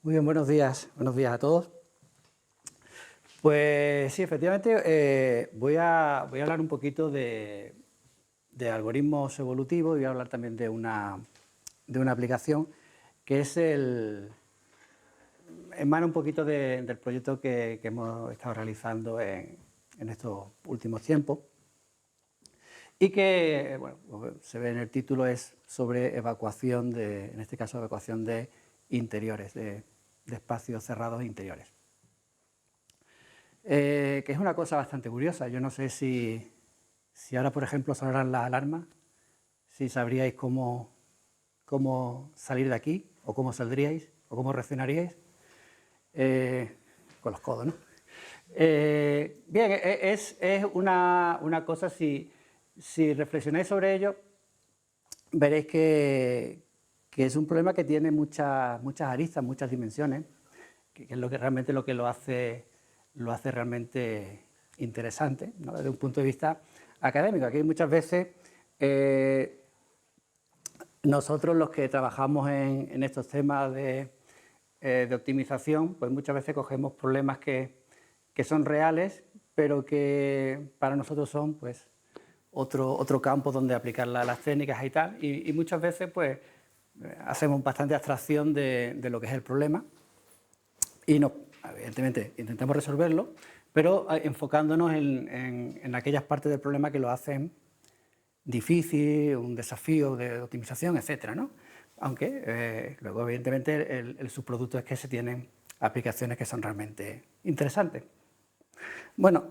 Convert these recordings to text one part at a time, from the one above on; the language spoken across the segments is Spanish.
Muy bien, buenos días a todos. Pues sí, efectivamente, voy a hablar un poquito de algoritmos evolutivos y voy a hablar también de una aplicación que es emana un poquito del proyecto que hemos estado realizando en estos últimos tiempos y que, bueno, se ve en el título, es sobre evacuación en este caso, evacuación de interiores, de espacios cerrados interiores. Que es una cosa bastante curiosa. Yo no sé si ahora, por ejemplo, sonaran las alarmas, si sabríais cómo salir de aquí, o cómo saldríais, o cómo reaccionaríais. Con los codos, ¿no? Bien, es una cosa, si reflexionáis sobre ello, veréis que es un problema que tiene muchas aristas, muchas dimensiones, que es realmente lo que lo hace realmente interesante, ¿no? Desde un punto de vista académico. Aquí muchas veces nosotros, los que trabajamos en estos temas de optimización, pues muchas veces cogemos problemas que son reales, pero que para nosotros son, pues, otro campo donde aplicar las técnicas y tal, y muchas veces pues hacemos bastante abstracción de lo que es el problema y evidentemente intentamos resolverlo, pero enfocándonos en aquellas partes del problema que lo hacen difícil, un desafío de optimización, etcétera, ¿no? Aunque luego evidentemente el subproducto es que se tienen aplicaciones que son realmente interesantes. Bueno,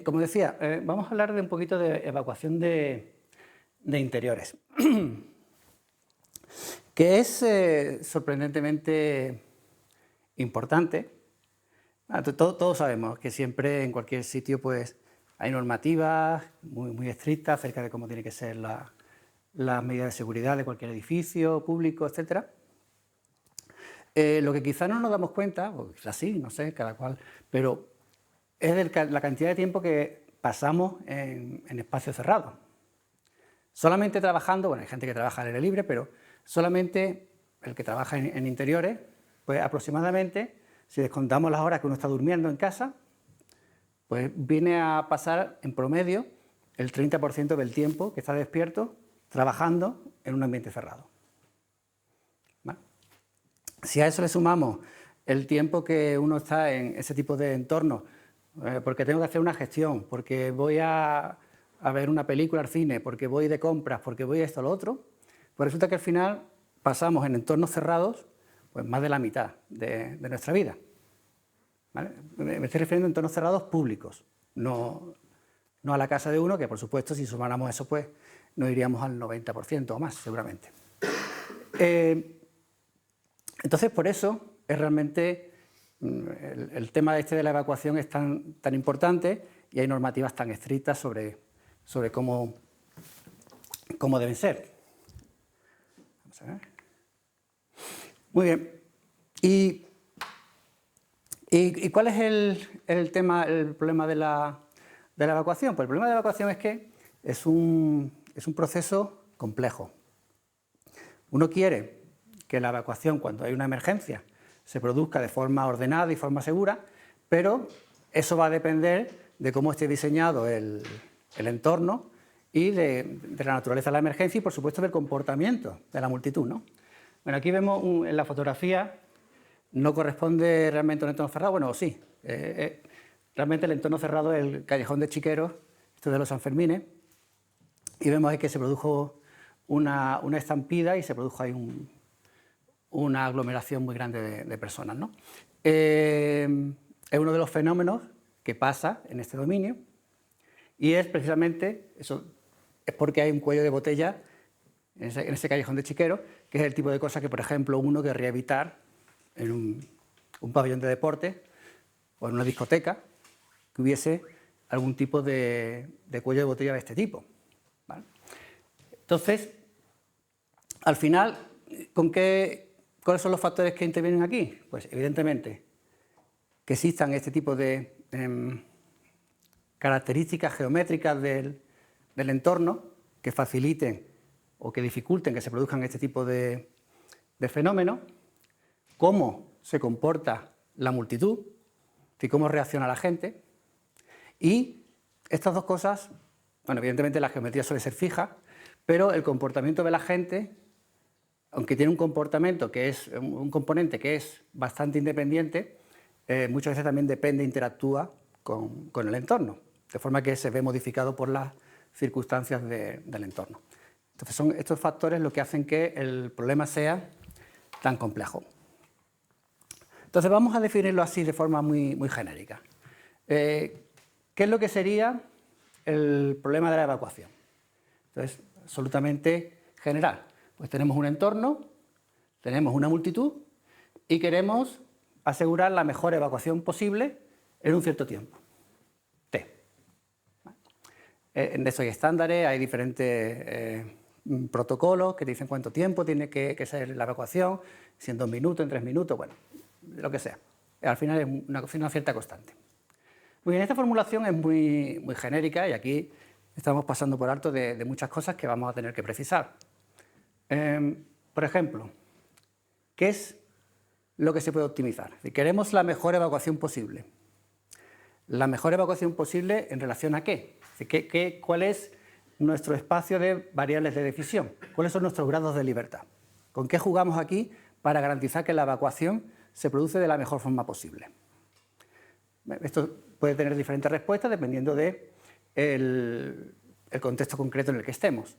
como decía, vamos a hablar de un poquito de evacuación de interiores, que es sorprendentemente importante. Todos sabemos que siempre en cualquier sitio pues hay normativas muy estrictas acerca de cómo tiene que ser las medidas de seguridad de cualquier edificio público, etcétera. Lo que quizá no nos damos cuenta, o quizás sí, no sé, cada cual, pero es la cantidad de tiempo que pasamos en espacios cerrados. Solamente trabajando, bueno, hay gente que trabaja al aire libre, pero solamente el que trabaja en interiores, pues aproximadamente, si descontamos las horas que uno está durmiendo en casa, pues viene a pasar en promedio el 30% del tiempo que está despierto trabajando en un ambiente cerrado. ¿Vale? Si a eso le sumamos el tiempo que uno está en ese tipo de entornos, porque tengo que hacer una gestión, porque voy a ver una película al cine, porque voy de compras, porque voy a esto o lo otro, pues resulta que al final pasamos en entornos cerrados pues más de la mitad de nuestra vida. ¿Vale? Me estoy refiriendo a entornos cerrados públicos, no a la casa de uno, que por supuesto si sumáramos eso pues nos iríamos al 90% o más seguramente. Entonces por eso es realmente el tema de la evacuación es tan importante y hay normativas tan estrictas sobre cómo deben ser. Vamos a ver. Muy bien. ¿Y cuál es el problema de la evacuación? Pues el problema de la evacuación es que es un proceso complejo. Uno quiere que la evacuación, cuando hay una emergencia, se produzca de forma ordenada y forma segura, pero eso va a depender de cómo esté diseñado el entorno y de la naturaleza de la emergencia y, por supuesto, del comportamiento de la multitud, ¿no? Bueno, aquí vemos en la fotografía, no corresponde realmente a un entorno cerrado, bueno, sí. Realmente el entorno cerrado es el callejón de Chiqueros, esto de los Sanfermines, y vemos ahí que se produjo una estampida y se produjo ahí una aglomeración muy grande de personas, ¿no? Es uno de los fenómenos que pasa en este dominio y es precisamente eso, es porque hay un cuello de botella en ese callejón de Chiqueros, que es el tipo de cosa que, por ejemplo, uno querría evitar en un pabellón de deporte o en una discoteca que hubiese algún tipo de cuello de botella de este tipo, ¿vale? Entonces, al final, ¿cuáles son los factores que intervienen aquí? Pues evidentemente que existan este tipo de características geométricas del entorno que faciliten o que dificulten que se produzcan este tipo de fenómenos. cómo se comporta la multitud y cómo reacciona la gente. Y estas dos cosas, bueno, evidentemente la geometría suele ser fija, pero el comportamiento de la gente, aunque tiene un comportamiento que es un componente que es bastante independiente, muchas veces también depende, interactúa con el entorno, de forma que se ve modificado por las circunstancias del entorno. Entonces son estos factores los que hacen que el problema sea tan complejo. Entonces vamos a definirlo así de forma muy genérica. ¿Qué es lo que sería el problema de la evacuación? Entonces, absolutamente general. Pues tenemos un entorno, tenemos una multitud y queremos asegurar la mejor evacuación posible en un cierto tiempo, t. En eso hay estándares, hay diferentes protocolos que te dicen cuánto tiempo tiene que ser la evacuación, si en 2 minutos, en 3 minutos, bueno, lo que sea. Al final es una cierta constante. Muy bien, esta formulación es muy genérica y aquí estamos pasando por alto de muchas cosas que vamos a tener que precisar. Por ejemplo, ¿qué es lo que se puede optimizar? Si queremos la mejor evacuación posible. ¿La mejor evacuación posible en relación a qué? ¿Cuál es nuestro espacio de variables de decisión? ¿Cuáles son nuestros grados de libertad? ¿Con qué jugamos aquí para garantizar que la evacuación se produce de la mejor forma posible? Esto puede tener diferentes respuestas dependiendo del contexto concreto en el que estemos.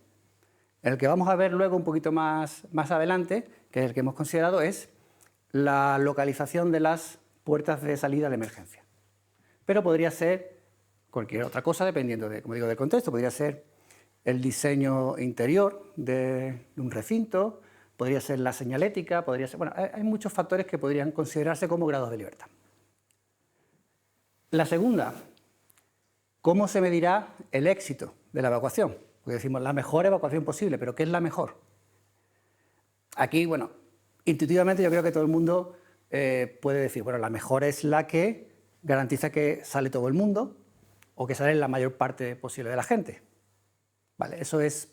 El que vamos a ver luego un poquito más adelante, que es el que hemos considerado, es la localización de las puertas de salida de emergencia. Pero podría ser cualquier otra cosa dependiendo, como digo, del contexto. Podría ser el diseño interior de un recinto, podría ser la señalética, podría ser... Bueno, hay muchos factores que podrían considerarse como grados de libertad. La segunda, ¿cómo se medirá el éxito de la evacuación? Porque decimos la mejor evacuación posible, pero ¿qué es la mejor? Aquí, bueno, intuitivamente yo creo que todo el mundo puede decir, bueno, la mejor es la que garantiza que sale todo el mundo o que sale la mayor parte posible de la gente. Vale, eso es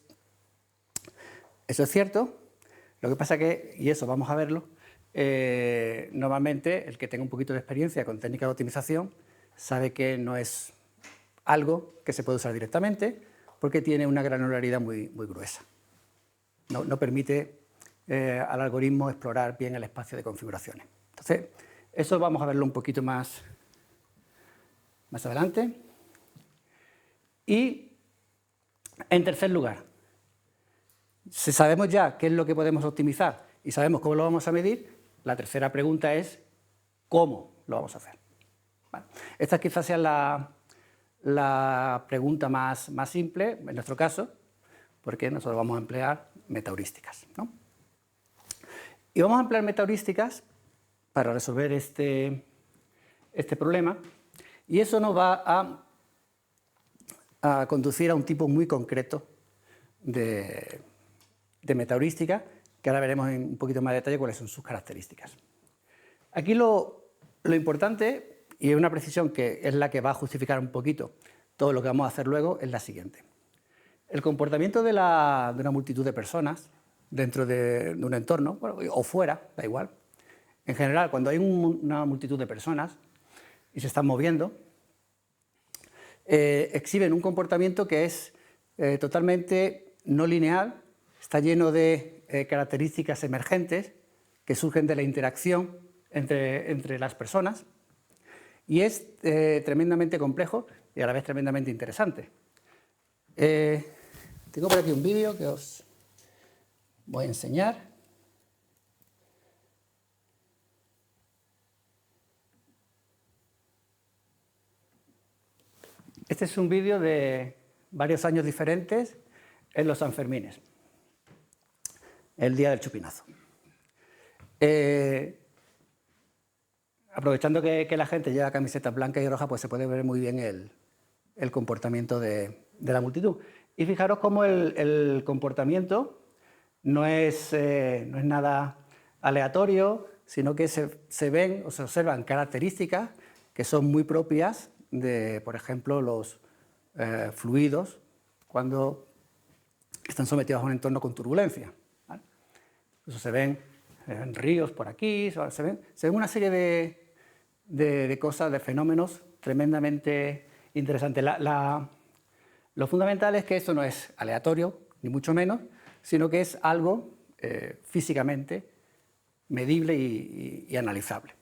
cierto. Lo que pasa que, y eso vamos a verlo, normalmente el que tenga un poquito de experiencia con técnicas de optimización sabe que no es algo que se puede usar directamente porque tiene una granularidad muy gruesa. No permite al algoritmo explorar bien el espacio de configuraciones. Entonces, eso vamos a verlo un poquito más adelante. Y, en tercer lugar, si sabemos ya qué es lo que podemos optimizar y sabemos cómo lo vamos a medir, la tercera pregunta es ¿cómo lo vamos a hacer? Vale. Esta quizás sea la pregunta más simple, en nuestro caso, porque nosotros vamos a emplear metaheurísticas, ¿no? Y vamos a emplear metaheurísticas para resolver este problema, y eso nos va a conducir a un tipo muy concreto de metaheurística, que ahora veremos en un poquito más de detalle cuáles son sus características. Aquí lo importante, y es una precisión que es la que va a justificar un poquito todo lo que vamos a hacer luego, es la siguiente. El comportamiento de una multitud de personas dentro de un entorno, bueno, o fuera, da igual. En general, cuando hay una multitud de personas y se están moviendo, exhiben un comportamiento que es totalmente no lineal, está lleno de características emergentes que surgen de la interacción entre las personas y es tremendamente complejo y a la vez tremendamente interesante. Tengo por aquí un vídeo que os voy a enseñar. Este es un vídeo de varios años diferentes en los Sanfermines, el día del chupinazo. Aprovechando que la gente lleva camisetas blancas y rojas, pues se puede ver muy bien el comportamiento de la multitud. Y fijaros cómo el comportamiento no es nada aleatorio, sino que se ven o se observan características que son muy propias de, por ejemplo, los fluidos cuando están sometidos a un entorno con turbulencia, ¿vale? Eso se ven en ríos por aquí, se ven una serie de cosas, de fenómenos tremendamente interesantes. Lo fundamental es que esto no es aleatorio, ni mucho menos, sino que es algo físicamente medible y analizable.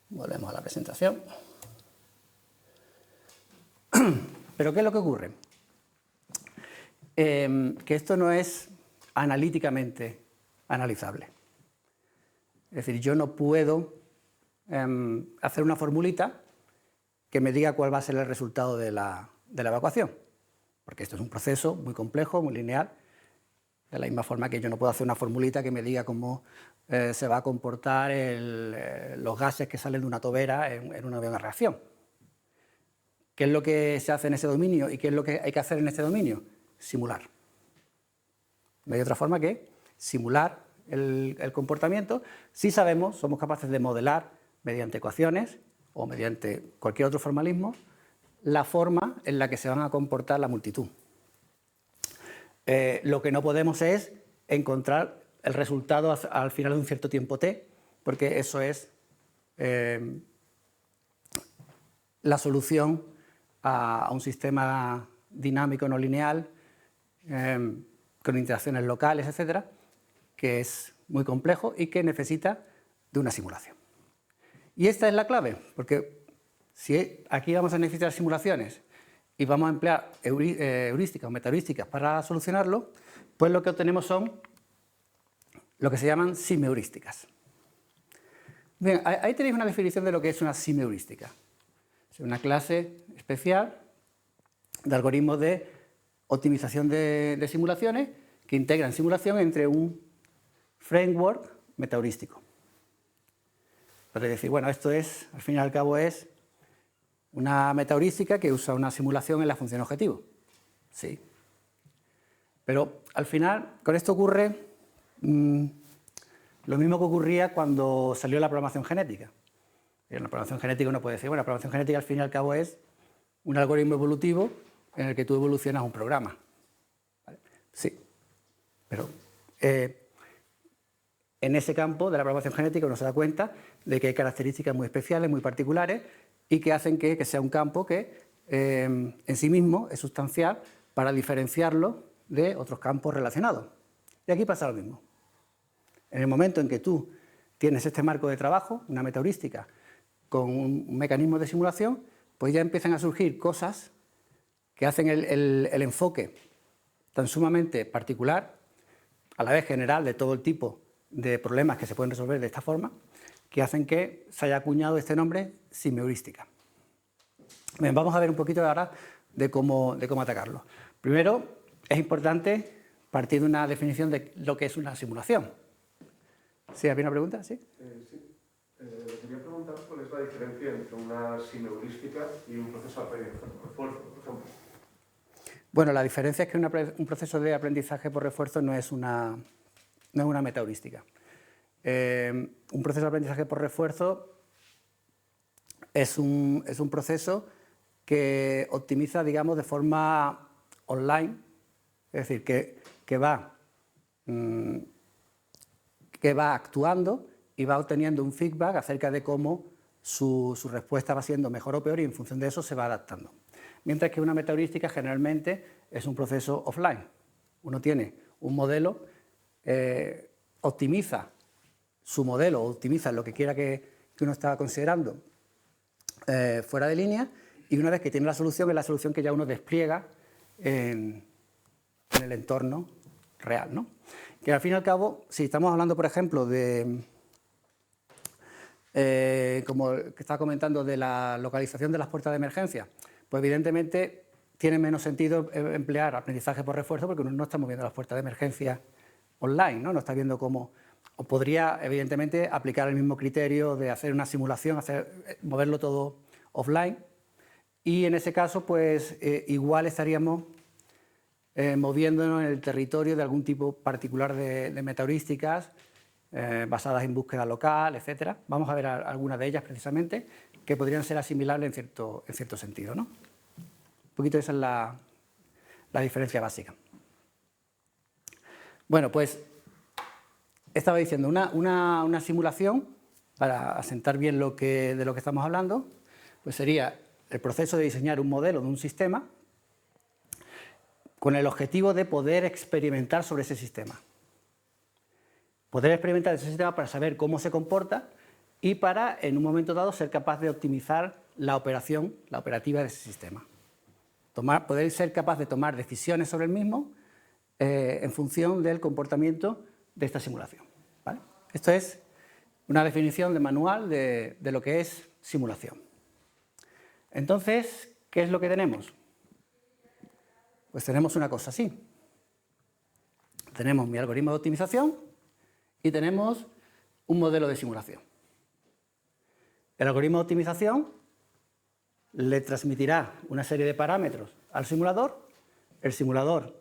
Volvemos a la presentación. ¿Pero qué es lo que ocurre? Que esto no es analíticamente analizable. Es decir, yo no puedo hacer una formulita que me diga cuál va a ser el resultado de la evacuación, porque esto es un proceso muy complejo, muy lineal, de la misma forma que yo no puedo hacer una formulita que me diga cómo se va a comportar los gases que salen de una tobera en una reacción. ¿Qué es lo que se hace en ese dominio y qué es lo que hay que hacer en este dominio? Simular. No hay otra forma que simular el comportamiento. Si sabemos, somos capaces de modelar mediante ecuaciones o mediante cualquier otro formalismo la forma en la que se van a comportar la multitud. Lo que no podemos es encontrar el resultado al final de un cierto tiempo t, porque eso es la solución a un sistema dinámico no lineal con interacciones locales, etcétera, que es muy complejo y que necesita de una simulación. Y esta es la clave, porque si aquí vamos a necesitar simulaciones y vamos a emplear heurísticas o metaheurísticas para solucionarlo, pues lo que obtenemos son lo que se llaman simheurísticas. Bien, ahí tenéis una definición de lo que es una simheurística. Es una clase especial de algoritmos de optimización de simulaciones que integran simulación entre un framework metaheurístico. Es decir, bueno, esto es, al fin y al cabo, es una metaheurística que usa una simulación en la función objetivo. Sí. Pero al final, con esto ocurre lo mismo que ocurría cuando salió la programación genética. En la programación genética uno puede decir, bueno, la programación genética al fin y al cabo es un algoritmo evolutivo en el que tú evolucionas un programa. ¿Vale? Sí, pero en ese campo de la programación genética uno se da cuenta de que hay características muy especiales, muy particulares, y que hacen que sea un campo que en sí mismo es sustancial para diferenciarlo de otros campos relacionados. Y aquí pasa lo mismo. En el momento en que tú tienes este marco de trabajo, una metaheurística, con un mecanismo de simulación, pues ya empiezan a surgir cosas que hacen el enfoque tan sumamente particular, a la vez general de todo el tipo de problemas que se pueden resolver de esta forma, que hacen que se haya acuñado este nombre simheurística. Bien, vamos a ver un poquito ahora de cómo atacarlo. Primero, es importante partir de una definición de lo que es una simulación. ¿Sí? ¿Había una pregunta? ¿Sí? Sí. Le quería preguntar cuál es la diferencia entre una simheurística y un proceso de aprendizaje por refuerzo, por ejemplo. Bueno, la diferencia es que un proceso de aprendizaje por refuerzo no es una metaheurística. Un proceso de aprendizaje por refuerzo es un proceso que optimiza, digamos, de forma online, es decir, que va actuando y va obteniendo un feedback acerca de cómo su respuesta va siendo mejor o peor, y en función de eso se va adaptando. Mientras que una metaheurística generalmente es un proceso offline. Uno tiene un modelo, optimiza su modelo, optimiza lo que quiera que uno está considerando fuera de línea, y una vez que tiene la solución, es la solución que ya uno despliega en el entorno real, ¿no? Que al fin y al cabo, si estamos hablando, por ejemplo, de, como que estaba comentando, de la localización de las puertas de emergencia, pues evidentemente tiene menos sentido emplear aprendizaje por refuerzo, porque uno no está moviendo las puertas de emergencia online, ¿no? No está viendo cómo. O podría, evidentemente, aplicar el mismo criterio de hacer una simulación, moverlo todo offline, y en ese caso, pues igual estaríamos moviéndonos en el territorio de algún tipo particular de metaheurísticas basadas en búsqueda local, etc. Vamos a ver algunas de ellas precisamente, que podrían ser asimilables en cierto sentido, ¿no? Un poquito esa es la la diferencia básica. Bueno, pues estaba diciendo, una simulación, para asentar bien de lo que estamos hablando, pues sería el proceso de diseñar un modelo de un sistema con el objetivo de poder experimentar sobre ese sistema. Poder experimentar ese sistema para saber cómo se comporta y para, en un momento dado, ser capaz de optimizar la operativa de ese sistema. Poder ser capaz de tomar decisiones sobre el mismo en función del comportamiento de esta simulación, ¿vale? Esto es una definición de manual de lo que es simulación. Entonces, ¿qué es lo que tenemos? Pues tenemos una cosa así. Tenemos mi algoritmo de optimización y tenemos un modelo de simulación. El algoritmo de optimización le transmitirá una serie de parámetros al simulador, el simulador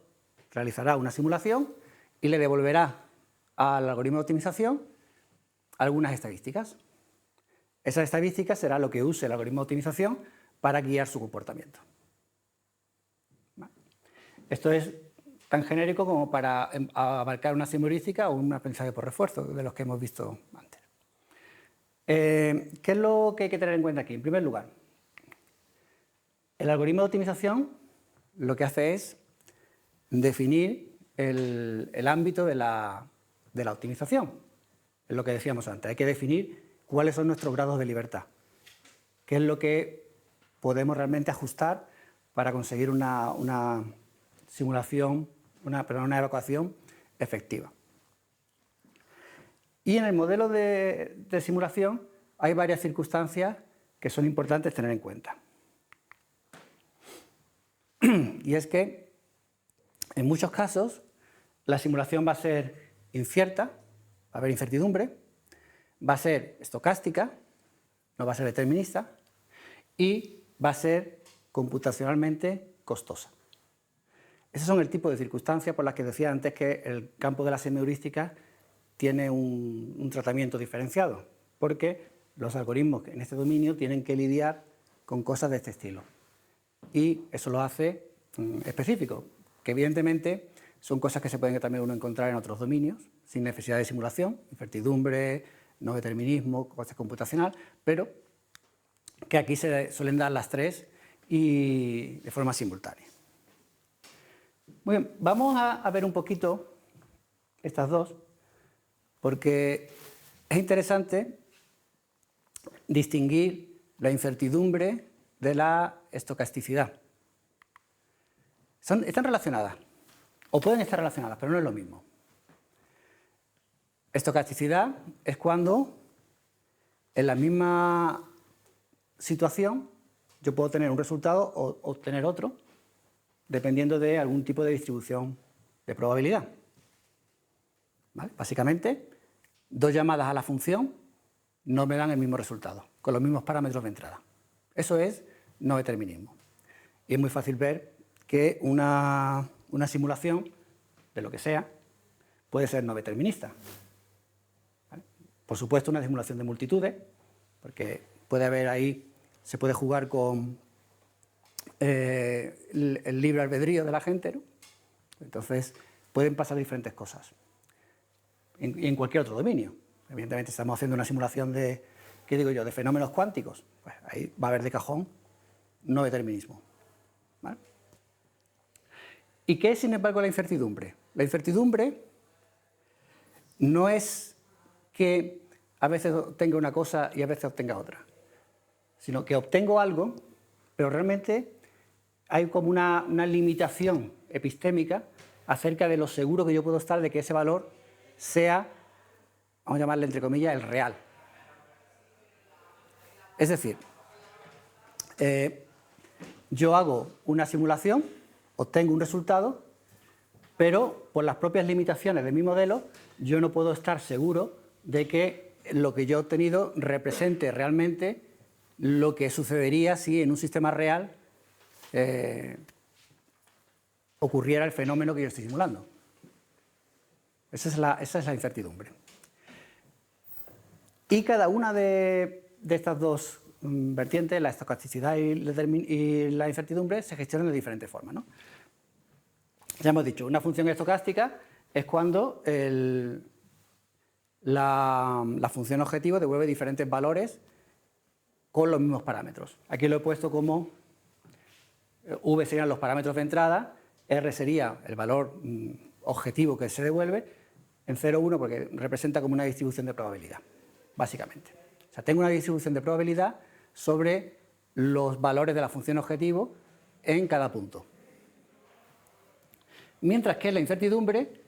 realizará una simulación y le devolverá al algoritmo de optimización algunas estadísticas. Esas estadísticas será lo que use el algoritmo de optimización para guiar su comportamiento. Esto es tan genérico como para abarcar una heurística o un aprendizaje por refuerzo, de los que hemos visto antes. ¿Qué es lo que hay que tener en cuenta aquí? En primer lugar, el algoritmo de optimización lo que hace es definir el ámbito de la optimización. Es lo que decíamos antes, hay que definir cuáles son nuestros grados de libertad, qué es lo que podemos realmente ajustar para conseguir una simulación, una evacuación efectiva. Y en el modelo de simulación hay varias circunstancias que son importantes tener en cuenta. Y es que, en muchos casos, la simulación va a ser incierta, va a haber incertidumbre, va a ser estocástica, no va a ser determinista, y va a ser computacionalmente costosa. Esos son el tipo de circunstancias por las que decía antes que el campo de la semiheurística tiene un tratamiento diferenciado, porque los algoritmos en este dominio tienen que lidiar con cosas de este estilo. Y eso lo hace específico, que evidentemente son cosas que se pueden también uno encontrar en otros dominios, sin necesidad de simulación, incertidumbre, no determinismo, cosas computacional, pero que aquí se suelen dar las tres y de forma simultánea. Muy bien, vamos a ver un poquito estas dos, porque es interesante distinguir la incertidumbre de la estocasticidad. Están relacionadas, o pueden estar relacionadas, pero no es lo mismo. Estocasticidad es cuando en la misma situación yo puedo tener un resultado o obtener otro, dependiendo de algún tipo de distribución de probabilidad. ¿Vale? Básicamente, dos llamadas a la función no me dan el mismo resultado, con los mismos parámetros de entrada. Eso es no determinismo. Y es muy fácil ver que una simulación de lo que sea puede ser no determinista. ¿Vale? Por supuesto, una simulación de multitudes, porque puede haber ahí, se puede jugar con el libre albedrío de la gente, ¿no? Entonces, pueden pasar diferentes cosas. Y en cualquier otro dominio. Evidentemente, estamos haciendo una simulación de, ¿qué digo yo?, de fenómenos cuánticos. Pues ahí va a haber de cajón no determinismo. ¿Vale? ¿Y qué es, sin embargo, la incertidumbre? La incertidumbre no es que a veces obtenga una cosa y a veces obtenga otra, sino que obtengo algo, pero realmente hay como una limitación epistémica acerca de lo seguro que yo puedo estar de que ese valor sea, vamos a llamarle entre comillas, el real. Es decir, yo hago una simulación, obtengo un resultado, pero por las propias limitaciones de mi modelo, yo no puedo estar seguro de que lo que yo he obtenido represente realmente lo que sucedería si en un sistema real ocurriera el fenómeno que yo estoy simulando. Esa es la incertidumbre. Y cada una de estas dos vertientes, la estocasticidad y la incertidumbre, se gestionan de diferentes formas, ¿no? Ya hemos dicho, una función estocástica es cuando la función objetivo devuelve diferentes valores con los mismos parámetros. Aquí lo he puesto como V serían los parámetros de entrada, R sería el valor objetivo que se devuelve, en 0, 1 porque representa como una distribución de probabilidad, básicamente. O sea, tengo una distribución de probabilidad sobre los valores de la función objetivo en cada punto. Mientras que la incertidumbre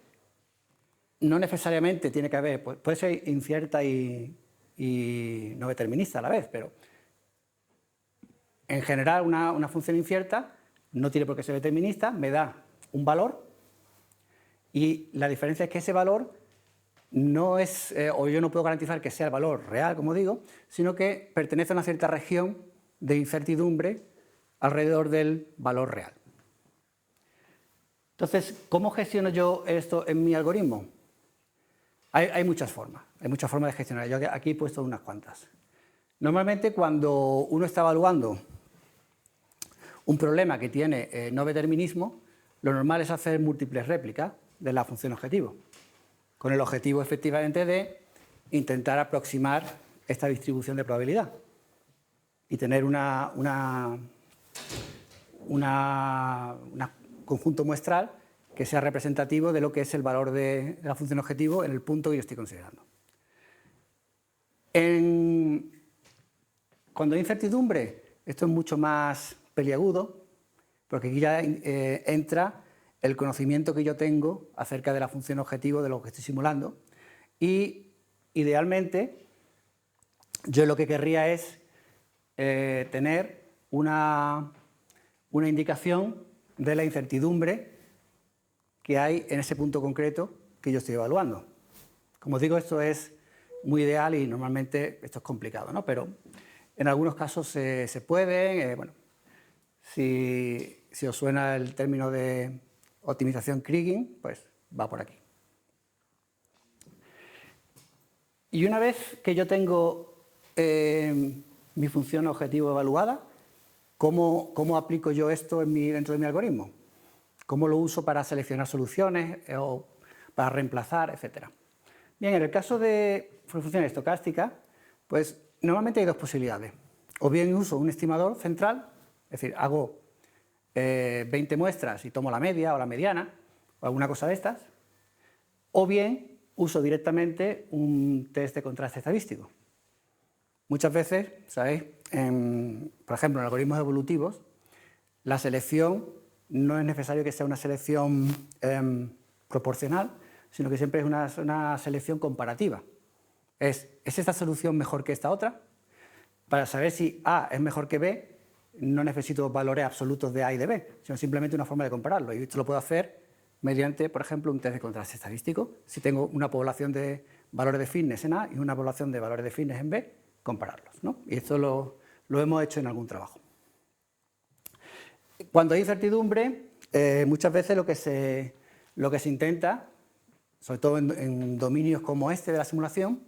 no necesariamente tiene que haber, puede ser incierta y no determinista a la vez, pero en general una función incierta no tiene por qué ser determinista, me da un valor y la diferencia es que ese valor no es, o yo no puedo garantizar que sea el valor real, como digo, sino que pertenece a una cierta región de incertidumbre alrededor del valor real. Entonces, ¿cómo gestiono yo esto en mi algoritmo? Hay muchas formas de gestionar. Yo aquí he puesto unas cuantas. Normalmente cuando uno está evaluando un problema que tiene no determinismo, lo normal es hacer múltiples réplicas de la función objetivo, con el objetivo efectivamente de intentar aproximar esta distribución de probabilidad y tener un conjunto muestral que sea representativo de lo que es el valor de la función objetivo en el punto que yo estoy considerando. Cuando hay incertidumbre, esto es mucho más peliagudo, porque aquí ya entra el conocimiento que yo tengo acerca de la función objetivo de lo que estoy simulando y, idealmente, yo lo que querría es tener una indicación de la incertidumbre que hay en ese punto concreto que yo estoy evaluando. Como os digo, esto es muy ideal y normalmente esto es complicado, ¿no? Pero en algunos casos se puede. Bueno, si os suena el término de optimización Kriging, pues va por aquí. Y una vez que yo tengo mi función objetivo evaluada, ¿cómo aplico yo esto dentro de mi algoritmo? ¿Cómo lo uso para seleccionar soluciones o para reemplazar, etcétera? Bien, en el caso de funciones estocásticas, pues normalmente hay dos posibilidades. O bien uso un estimador central, es decir, hago 20 muestras y tomo la media o la mediana, o alguna cosa de estas, o bien uso directamente un test de contraste estadístico. Muchas veces, ¿sabéis? Por ejemplo, en algoritmos evolutivos, la selección no es necesario que sea una selección proporcional, sino que siempre es una selección comparativa. ¿Es esta solución mejor que esta otra? Para saber si A es mejor que B, no necesito valores absolutos de A y de B, sino simplemente una forma de compararlo. Y esto lo puedo hacer mediante, por ejemplo, un test de contraste estadístico. Si tengo una población de valores de fitness en A y una población de valores de fitness en B, compararlos, ¿no? Y esto lo hemos hecho en algún trabajo. Cuando hay incertidumbre, muchas veces lo que se intenta, sobre todo en dominios como este de la simulación,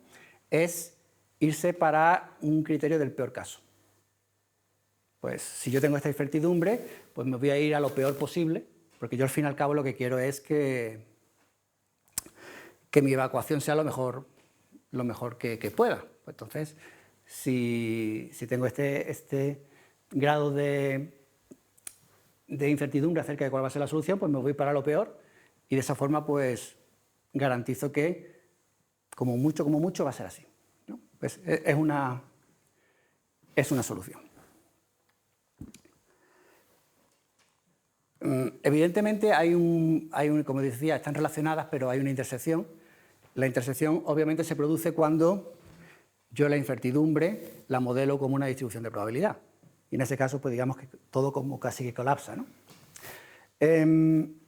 es irse para un criterio del peor caso. Pues si yo tengo esta incertidumbre, pues me voy a ir a lo peor posible, porque yo al fin y al cabo lo que quiero es que mi evacuación sea lo mejor que pueda. Pues entonces, si tengo este grado de incertidumbre acerca de cuál va a ser la solución, pues me voy para lo peor y de esa forma pues garantizo que como mucho va a ser así, ¿no? Pues es una solución. Evidentemente como decía, están relacionadas, pero hay una intersección. La intersección obviamente se produce cuando yo la incertidumbre la modelo como una distribución de probabilidad. Y en ese caso, pues digamos que todo como casi que colapsa, ¿no? En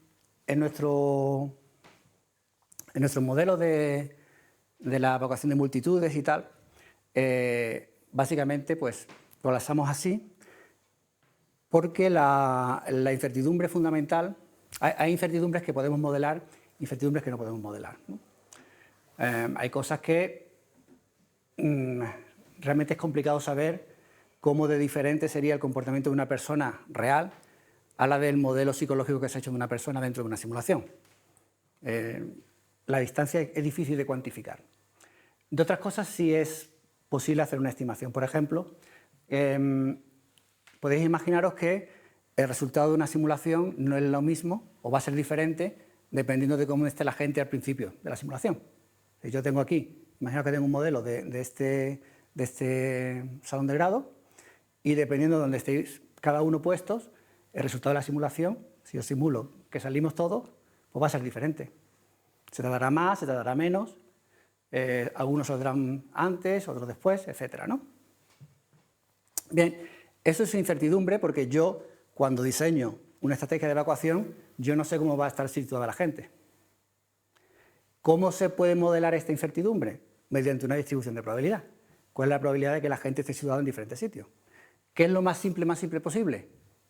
nuestro modelo de la evacuación de multitudes y tal, básicamente pues colapsamos así porque la incertidumbre fundamental, hay incertidumbres que podemos modelar, incertidumbres que no podemos modelar, ¿no? Hay cosas que realmente es complicado saber cómo de diferente sería el comportamiento de una persona real a la del modelo psicológico que se ha hecho de una persona dentro de una simulación. La distancia es difícil de cuantificar. De otras cosas sí es posible hacer una estimación. Por ejemplo, podéis imaginaros que el resultado de una simulación no es lo mismo o va a ser diferente dependiendo de cómo esté la gente al principio de la simulación. Si yo tengo aquí, imagino que tengo un modelo de este salón de grado y dependiendo de donde estéis cada uno puestos, el resultado de la simulación, si yo simulo que salimos todos, pues va a ser diferente. Se tardará más, se tardará menos, algunos saldrán antes, otros después, etcétera, ¿no? Bien, eso es incertidumbre porque yo, cuando diseño una estrategia de evacuación, yo no sé cómo va a estar situada la gente. ¿Cómo se puede modelar esta incertidumbre? Mediante una distribución de probabilidad. ¿Cuál es la probabilidad de que la gente esté situada en diferentes sitios? ¿Qué es lo más simple posible?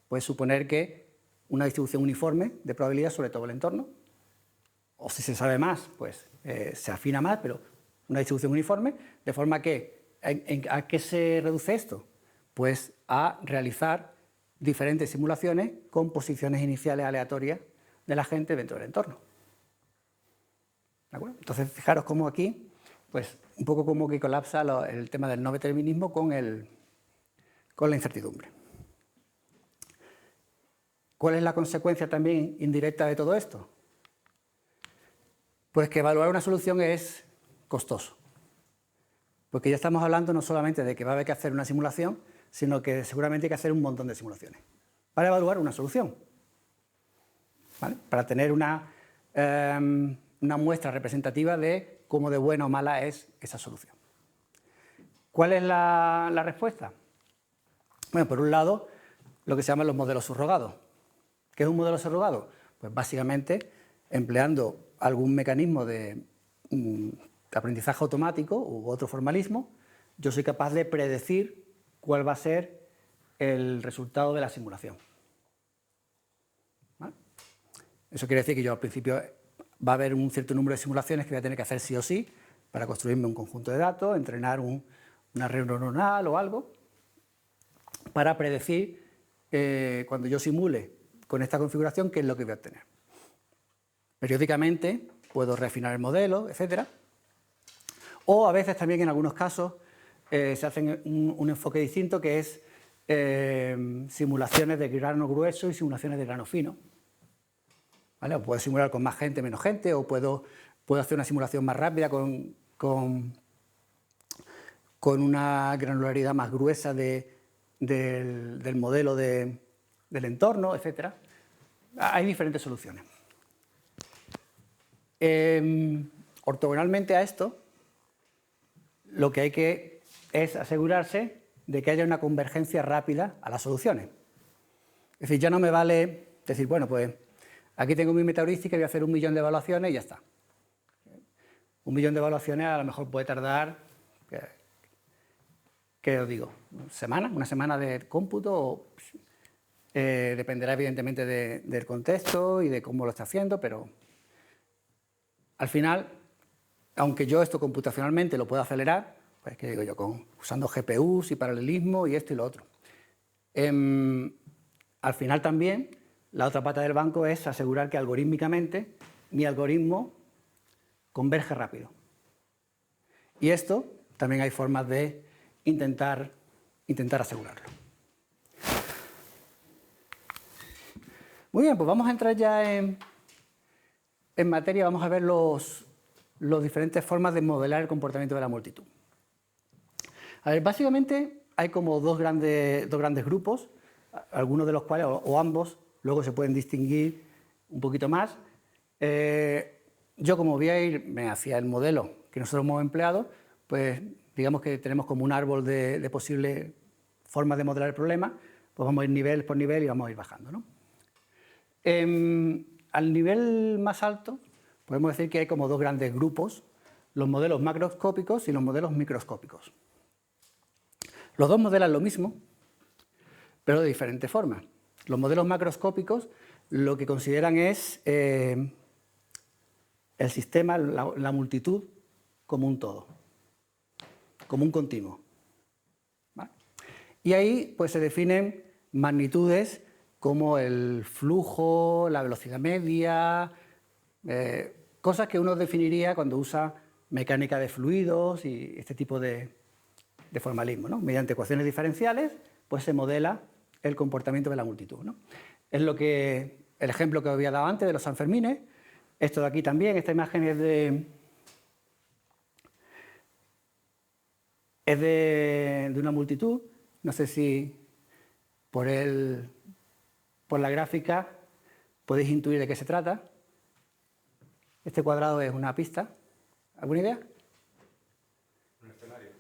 Pues suponer que una distribución uniforme de probabilidad sobre todo el entorno, o si se sabe más, pues se afina más, pero una distribución uniforme, de forma que, ¿a qué se reduce esto? Pues a realizar diferentes simulaciones con posiciones iniciales aleatorias de la gente dentro del entorno. ¿De acuerdo? Entonces, fijaros cómo aquí, pues un poco como que colapsa el tema del no determinismo con la incertidumbre. ¿Cuál es la consecuencia también indirecta de todo esto? Pues que evaluar una solución es costoso. Porque ya estamos hablando no solamente de que va a haber que hacer una simulación, sino que seguramente hay que hacer un montón de simulaciones para evaluar una solución, ¿vale? Para tener una muestra representativa de cómo de buena o mala es esa solución. ¿Cuál es la respuesta? Bueno, por un lado, lo que se llaman los modelos subrogados. ¿Qué es un modelo subrogado? Pues básicamente empleando algún mecanismo de aprendizaje automático u otro formalismo, yo soy capaz de predecir cuál va a ser el resultado de la simulación. ¿Vale? Eso quiere decir que yo al principio va a haber un cierto número de simulaciones que voy a tener que hacer sí o sí para construirme un conjunto de datos, entrenar una red neuronal o algo, para predecir cuando yo simule con esta configuración qué es lo que voy a obtener. Periódicamente puedo refinar el modelo, etc. O a veces también en algunos casos se hace un enfoque distinto que es simulaciones de grano grueso y simulaciones de grano fino. ¿Vale? O puedo simular con más gente, menos gente, o puedo hacer una simulación más rápida con una granularidad más gruesa del modelo del entorno, etc. Hay diferentes soluciones. Ortogonalmente a esto, lo que hay que es asegurarse de que haya una convergencia rápida a las soluciones. Es decir, ya no me vale decir, bueno, pues aquí tengo mi meta heurística y voy a hacer 1 millón de evaluaciones y ya está. 1 millón de evaluaciones a lo mejor puede tardar, ¿qué os digo? Una semana de cómputo, dependerá evidentemente del contexto y de cómo lo está haciendo, pero al final, aunque yo esto computacionalmente lo pueda acelerar, pues ¿qué digo yo? Usando GPUs y paralelismo y esto y lo otro. Al final también, la otra pata del banco es asegurar que algorítmicamente mi algoritmo converge rápido. Y esto también hay formas de intentar asegurarlo. Muy bien, pues vamos a entrar ya en materia, vamos a ver las diferentes formas de modelar el comportamiento de la multitud. A ver, básicamente hay como dos grandes grupos, algunos de los cuales, o ambos, luego se pueden distinguir un poquito más. Yo, como voy a irme hacia el modelo que nosotros hemos empleado, pues digamos que tenemos como un árbol de posibles formas de modelar el problema, pues vamos a ir nivel por nivel y vamos a ir bajando, ¿no? Al nivel más alto podemos decir que hay como dos grandes grupos, los modelos macroscópicos y los modelos microscópicos. Los dos modelan lo mismo, pero de diferente forma. Los modelos macroscópicos lo que consideran es el sistema, la multitud, como un todo, como un continuo. ¿Vale? Y ahí pues, se definen magnitudes como el flujo, la velocidad media, cosas que uno definiría cuando usa mecánica de fluidos y este tipo de formalismo, ¿no? Mediante ecuaciones diferenciales, pues se modela el comportamiento de la multitud, ¿no? Es el ejemplo que os había dado antes de los Sanfermines. Esto de aquí también, esta imagen es de una multitud. No sé si por la gráfica podéis intuir de qué se trata. Este cuadrado es una pista. ¿Alguna idea? Un escenario.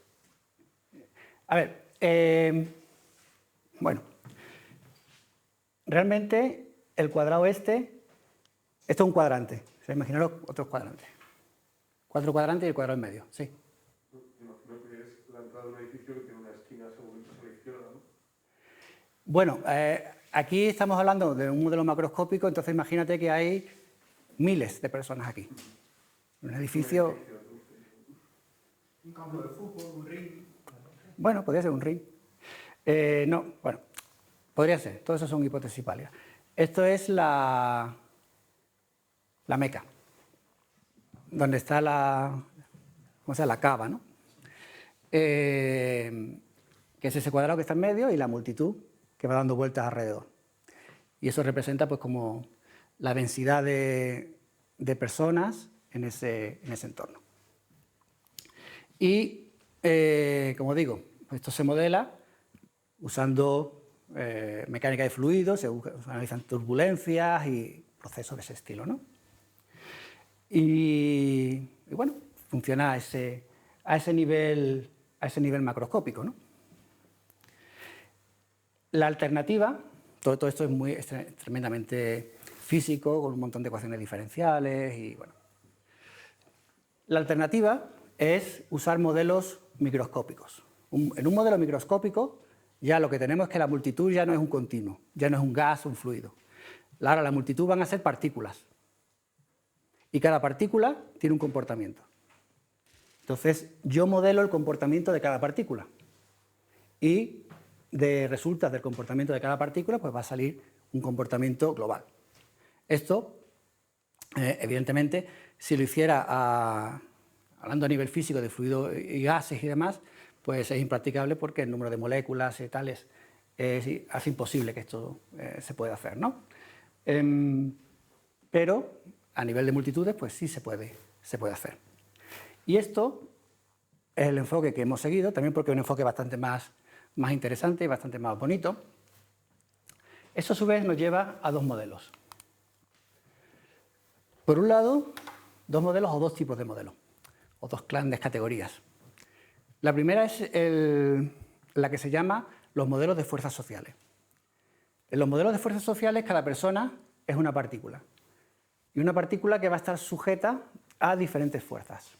A ver, bueno, realmente el cuadrado esto es un cuadrante. O sea, imaginaros otros cuadrantes. 4 cuadrantes y el cuadrado en medio, sí. Imagino que es la entrada de un edificio que tiene una esquina según a la izquierda, ¿no? Bueno, aquí estamos hablando de un modelo macroscópico, entonces imagínate que hay miles de personas aquí. Un edificio... Un campo de fútbol, un ring. Bueno, podría ser un ring. No, bueno, podría ser. Todo eso son hipótesis válidas. Esto es la Meca, donde está la Cava, ¿no? Que es ese cuadrado que está en medio y la multitud que va dando vueltas alrededor. Y eso representa pues como la densidad de personas en ese entorno. Y, como digo, esto se modela usando mecánica de fluidos, se analizan turbulencias y procesos de ese estilo, ¿no? Y bueno, funciona a ese nivel macroscópico, ¿no? La alternativa, todo esto es tremendamente físico, con un montón de ecuaciones diferenciales y bueno. La alternativa es usar modelos microscópicos. En un modelo microscópico ya lo que tenemos es que la multitud ya no es un continuo, ya no es un gas o un fluido. Ahora la multitud van a ser partículas y cada partícula tiene un comportamiento. Entonces yo modelo el comportamiento de cada partícula y de resultas del comportamiento de cada partícula pues va a salir un comportamiento global. Esto, evidentemente, si lo hiciera hablando a nivel físico de fluidos y gases y demás, pues es impracticable porque el número de moléculas y tales hace imposible que esto se pueda hacer, ¿no? Pero a nivel de multitudes, pues sí se puede hacer. Y esto es el enfoque que hemos seguido, también porque es un enfoque bastante más interesante y bastante más bonito. Eso a su vez nos lleva a dos modelos. Por un lado, dos modelos o dos tipos de modelos, o dos grandes categorías. La primera es la que se llama los modelos de fuerzas sociales. En los modelos de fuerzas sociales cada persona es una partícula, y una partícula que va a estar sujeta a diferentes fuerzas.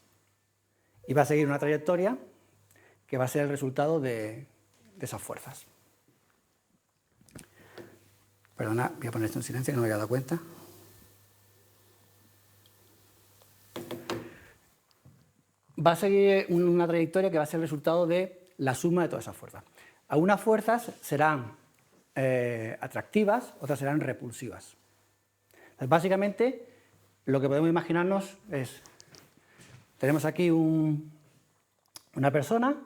Y va a seguir una trayectoria que va a ser el resultado de esas fuerzas. Perdona, voy a poner esto en silencio que no me había dado cuenta. Va a seguir una trayectoria que va a ser el resultado de la suma de todas esas fuerzas. Algunas fuerzas serán atractivas, otras serán repulsivas. Entonces, básicamente, lo que podemos imaginarnos es, tenemos aquí una persona,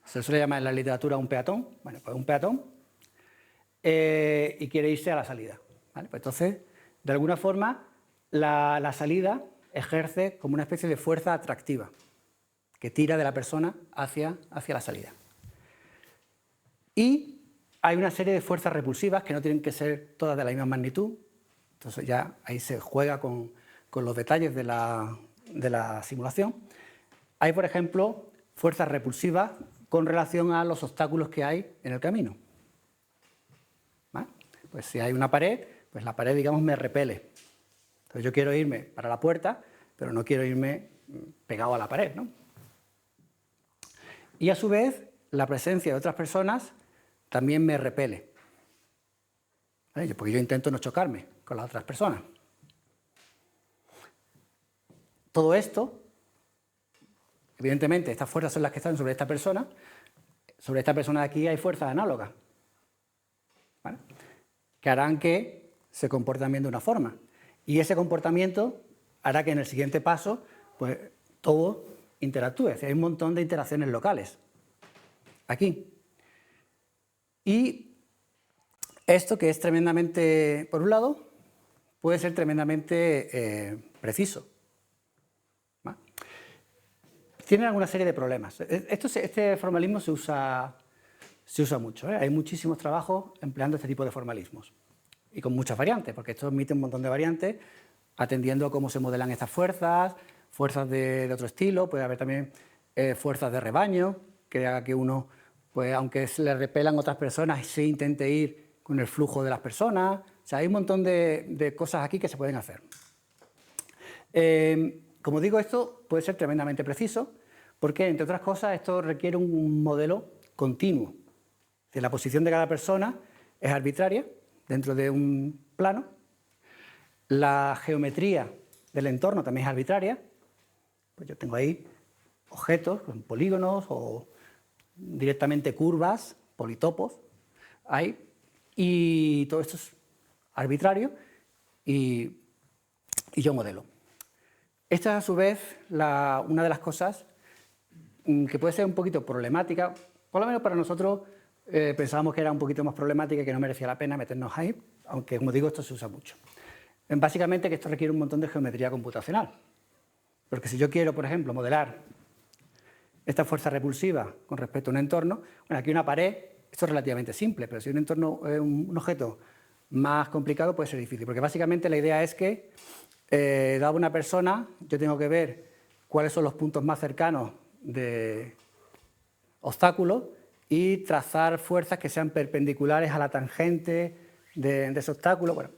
se suele llamar en la literatura un peatón, bueno, pues un peatón, y quiere irse a la salida, ¿vale? Pues entonces, de alguna forma, la salida ejerce como una especie de fuerza atractiva que tira de la persona hacia la salida. Y hay una serie de fuerzas repulsivas que no tienen que ser todas de la misma magnitud, entonces ya ahí se juega con los detalles de la simulación. Hay, por ejemplo, fuerzas repulsivas con relación a los obstáculos que hay en el camino. ¿Vale? Pues si hay una pared, pues la pared, digamos, me repele. Entonces yo quiero irme para la puerta, pero no quiero irme pegado a la pared, ¿no? Y a su vez, la presencia de otras personas también me repele, ¿vale? Porque yo intento no chocarme con las otras personas. Todo esto, evidentemente, estas fuerzas son las que están sobre esta persona de aquí hay fuerzas análogas. ¿vale? Que harán que se comporten bien de una forma. Y ese comportamiento hará que en el siguiente paso pues, todo interactúe. Es decir, hay un montón de interacciones locales aquí. Y esto que es tremendamente, por un lado, puede ser tremendamente preciso. ¿Vale? Tiene alguna serie de problemas. Este formalismo se usa mucho, ¿eh? Hay muchísimos trabajos empleando este tipo de formalismos y con muchas variantes, porque esto admite un montón de variantes atendiendo a cómo se modelan estas fuerzas, fuerzas de otro estilo, puede haber también fuerzas de rebaño, que haga que uno, pues, aunque se le repelan otras personas, se intente ir con el flujo de las personas. O sea, hay un montón de cosas aquí que se pueden hacer. Como digo, esto puede ser tremendamente preciso, porque, entre otras cosas, esto requiere un modelo continuo. Si la posición de cada persona es arbitraria dentro de un plano, la geometría del entorno también es arbitraria, pues yo tengo ahí objetos, polígonos o directamente curvas, politopos, hay, y todo esto es arbitrario y yo modelo. Esta es a su vez una de las cosas que puede ser un poquito problemática, por lo menos para nosotros pensábamos que era un poquito más problemática y que no merecía la pena meternos ahí, aunque como digo esto se usa mucho. Básicamente que esto requiere un montón de geometría computacional, porque si yo quiero, por ejemplo, modelar esta fuerza repulsiva con respecto a un entorno, bueno, aquí una pared, esto es relativamente simple, pero si un entorno, un objeto más complicado puede ser difícil, porque básicamente la idea es que, dada una persona, yo tengo que ver cuáles son los puntos más cercanos de obstáculos y trazar fuerzas que sean perpendiculares a la tangente de ese obstáculo. Bueno,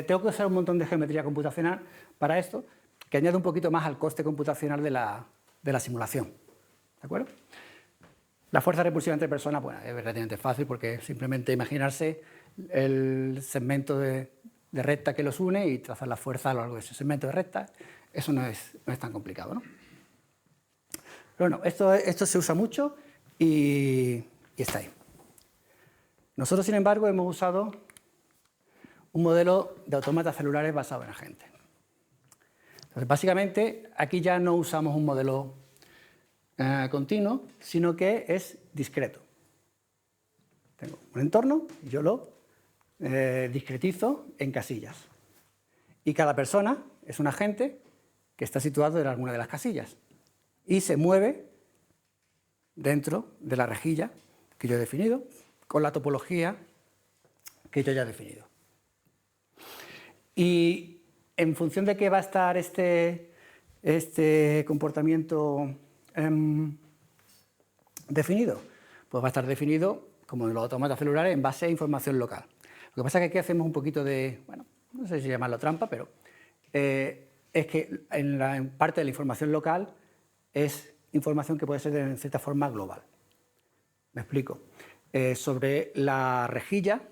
tengo que usar un montón de geometría computacional para esto, que añade un poquito más al coste computacional de la simulación. ¿De acuerdo? La fuerza repulsiva entre personas, bueno, es relativamente fácil porque simplemente imaginarse el segmento de recta que los une y trazar la fuerza a lo largo de ese segmento de recta. Eso no es tan complicado, ¿no? Pero bueno, esto se usa mucho y está ahí. Nosotros, sin embargo, hemos usado un modelo de autómatas celulares basado en agentes. Entonces, básicamente, aquí ya no usamos un modelo continuo, sino que es discreto. Tengo un entorno y yo lo discretizo en casillas. Y cada persona es un agente que está situado en alguna de las casillas y se mueve dentro de la rejilla que yo he definido con la topología que yo ya he definido. Y en función de qué va a estar este comportamiento definido, pues va a estar definido, como en los autómatas celulares, en base a información local. Lo que pasa es que aquí hacemos un poquito de, bueno, no sé si llamarlo trampa, pero es que en parte de la información local es información que puede ser de cierta forma global. Me explico. Sobre la rejilla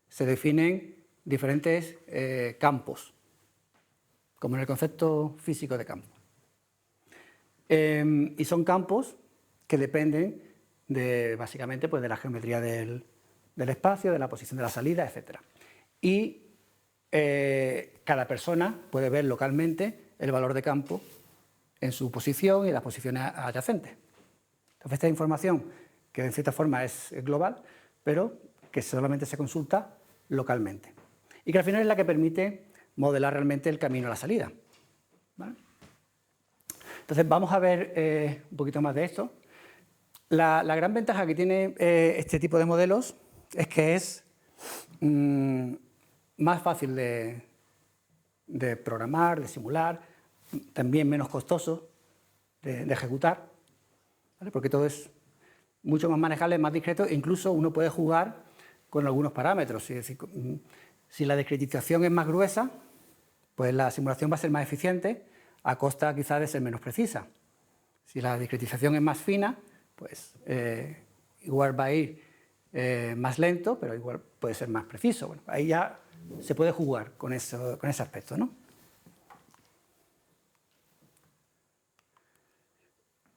se definen diferentes campos, como en el concepto físico de campo. Y son campos que dependen básicamente pues, de la geometría del espacio, de la posición de la salida, etc. Y cada persona puede ver localmente el valor de campo en su posición y en las posiciones adyacentes. Entonces, esta información, que en cierta forma es global, pero que solamente se consulta localmente. Y que al final es la que permite modelar realmente el camino a la salida. ¿Vale? Entonces, vamos a ver un poquito más de esto. La gran ventaja que tiene este tipo de modelos es que es más fácil de programar, de simular, también menos costoso de ejecutar, ¿vale? Porque todo es mucho más manejable, más discreto, e incluso uno puede jugar con algunos parámetros. Es decir, si la discretización es más gruesa, pues la simulación va a ser más eficiente a costa quizás de ser menos precisa. Si la discretización es más fina, pues igual va a ir más lento, pero igual puede ser más preciso. Bueno, ahí ya se puede jugar con ese aspecto, ¿no?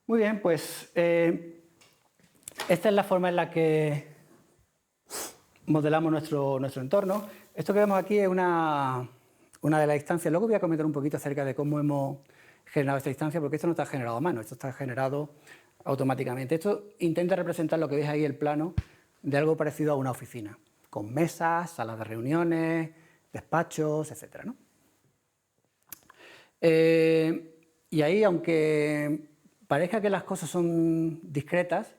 Muy bien, pues esta es la forma en la que modelamos nuestro entorno. Esto que vemos aquí es una de las instancias. Luego voy a comentar un poquito acerca de cómo hemos generado esta instancia, porque esto no está generado a mano, esto está generado automáticamente. Esto intenta representar lo que veis ahí, el plano de algo parecido a una oficina, con mesas, salas de reuniones, despachos, etc., ¿no? Y ahí, aunque parezca que las cosas son discretas,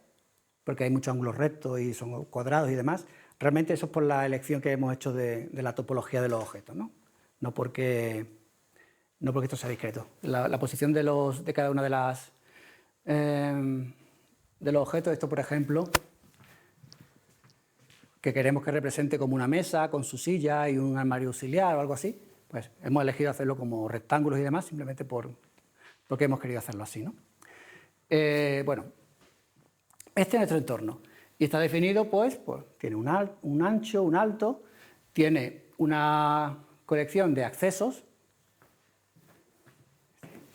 porque hay muchos ángulos rectos y son cuadrados y demás, realmente eso es por la elección que hemos hecho de la topología de los objetos, ¿no? No porque esto sea discreto. La posición de cada una de los objetos, esto por ejemplo, que queremos que represente como una mesa con su silla y un armario auxiliar o algo así, pues hemos elegido hacerlo como rectángulos y demás, simplemente porque hemos querido hacerlo así, ¿no? Bueno, este es nuestro entorno y está definido, pues tiene un ancho, un alto, tiene una colección de accesos,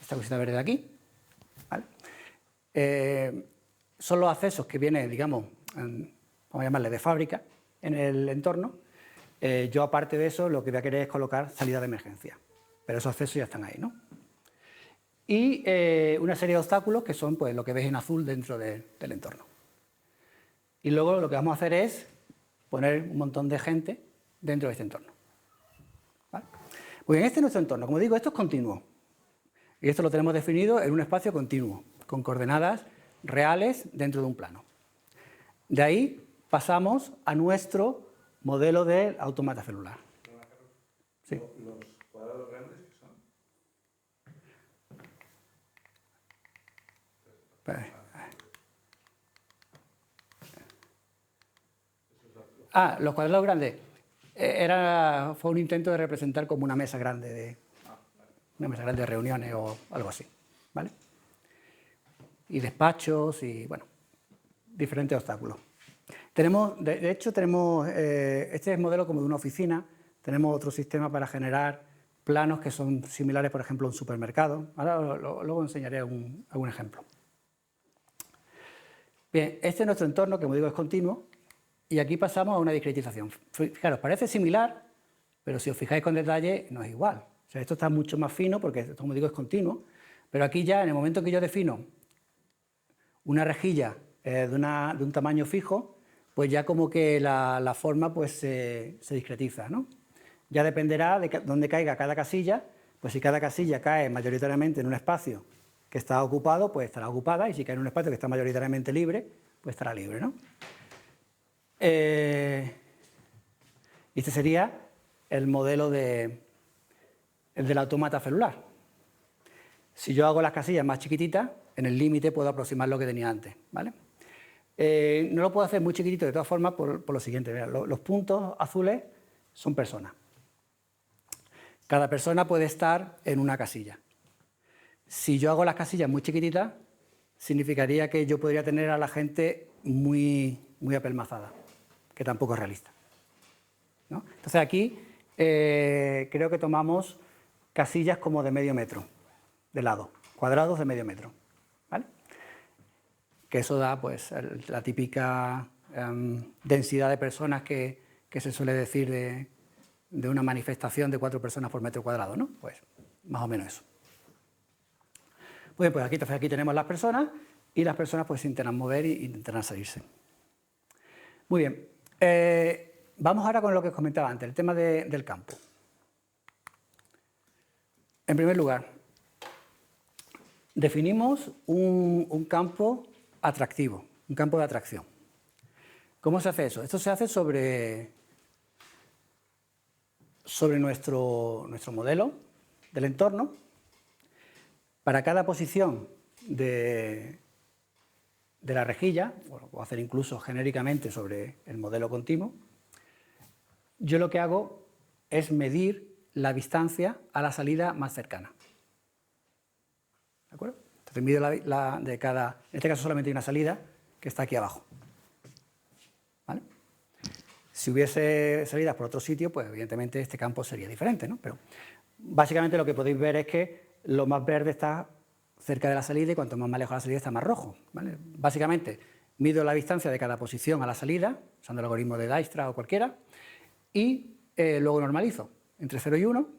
esta cosita verde de aquí, ¿vale? Son los accesos que vienen, digamos, vamos a llamarle de fábrica, en el entorno. Yo, aparte de eso, lo que voy a querer es colocar salida de emergencia, pero esos accesos ya están ahí, ¿no? Y una serie de obstáculos que son, pues, lo que veis en azul dentro del entorno. Y luego lo que vamos a hacer es poner un montón de gente dentro de este entorno, ¿vale? Pues en este es nuestro entorno. Como digo, esto es continuo. Y esto lo tenemos definido en un espacio continuo, con coordenadas reales dentro de un plano. De ahí pasamos a nuestro modelo de automata celular. Sí. ¿Los cuadrados grandes qué son? Los cuadrados grandes. Fue un intento de representar como una mesa grande de reuniones o algo así, ¿vale? Y despachos y, bueno, diferentes obstáculos. De hecho, tenemos este es modelo como de una oficina. Tenemos otro sistema para generar planos que son similares, por ejemplo, a un supermercado. Ahora luego enseñaré algún ejemplo. Bien, este es nuestro entorno, que como digo es continuo, y aquí pasamos a una discretización. Fijaros, parece similar, pero si os fijáis con detalle no es igual. O sea, esto está mucho más fino porque, como digo, es continuo, pero aquí ya, en el momento que yo defino una rejilla de un tamaño fijo, pues ya como que la forma pues se discretiza, ¿no? Ya dependerá de dónde caiga cada casilla, pues si cada casilla cae mayoritariamente en un espacio que está ocupado, pues estará ocupada, y si cae en un espacio que está mayoritariamente libre, pues estará libre, ¿no? Este sería el modelo del autómata celular. Si yo hago las casillas más chiquititas, en el límite puedo aproximar lo que tenía antes, ¿vale? No lo puedo hacer muy chiquitito de todas formas por lo siguiente. Mirad, los puntos azules son personas. Cada persona puede estar en una casilla. Si yo hago las casillas muy chiquititas, significaría que yo podría tener a la gente muy apelmazada, que tampoco es realista, ¿no? Entonces aquí creo que tomamos casillas como de medio metro de lado, cuadrados de medio metro, ¿vale? Que eso da, pues, la típica densidad de personas que se suele decir de una manifestación de 4 personas por metro cuadrado, ¿no? Pues más o menos eso. Muy bien, pues aquí tenemos las personas, y las personas pues se intentan mover e intentarán salirse. Muy bien, vamos ahora con lo que os comentaba antes, el tema del campo. En primer lugar, definimos un campo atractivo, un campo de atracción. ¿Cómo se hace eso? Esto se hace sobre nuestro modelo del entorno. Para cada posición de la rejilla, o lo puedo hacer incluso genéricamente sobre el modelo continuo, yo lo que hago es medir la distancia a la salida más cercana. ¿De acuerdo? Entonces mido de cada, en este caso solamente hay una salida que está aquí abajo, ¿vale? Si hubiese salidas por otro sitio, pues evidentemente este campo sería diferente, ¿no? Pero básicamente lo que podéis ver es que lo más verde está cerca de la salida y cuanto más lejos de la salida está más rojo, ¿vale? Básicamente mido la distancia de cada posición a la salida, usando el algoritmo de Dijkstra o cualquiera, y luego normalizo entre 0 y 1,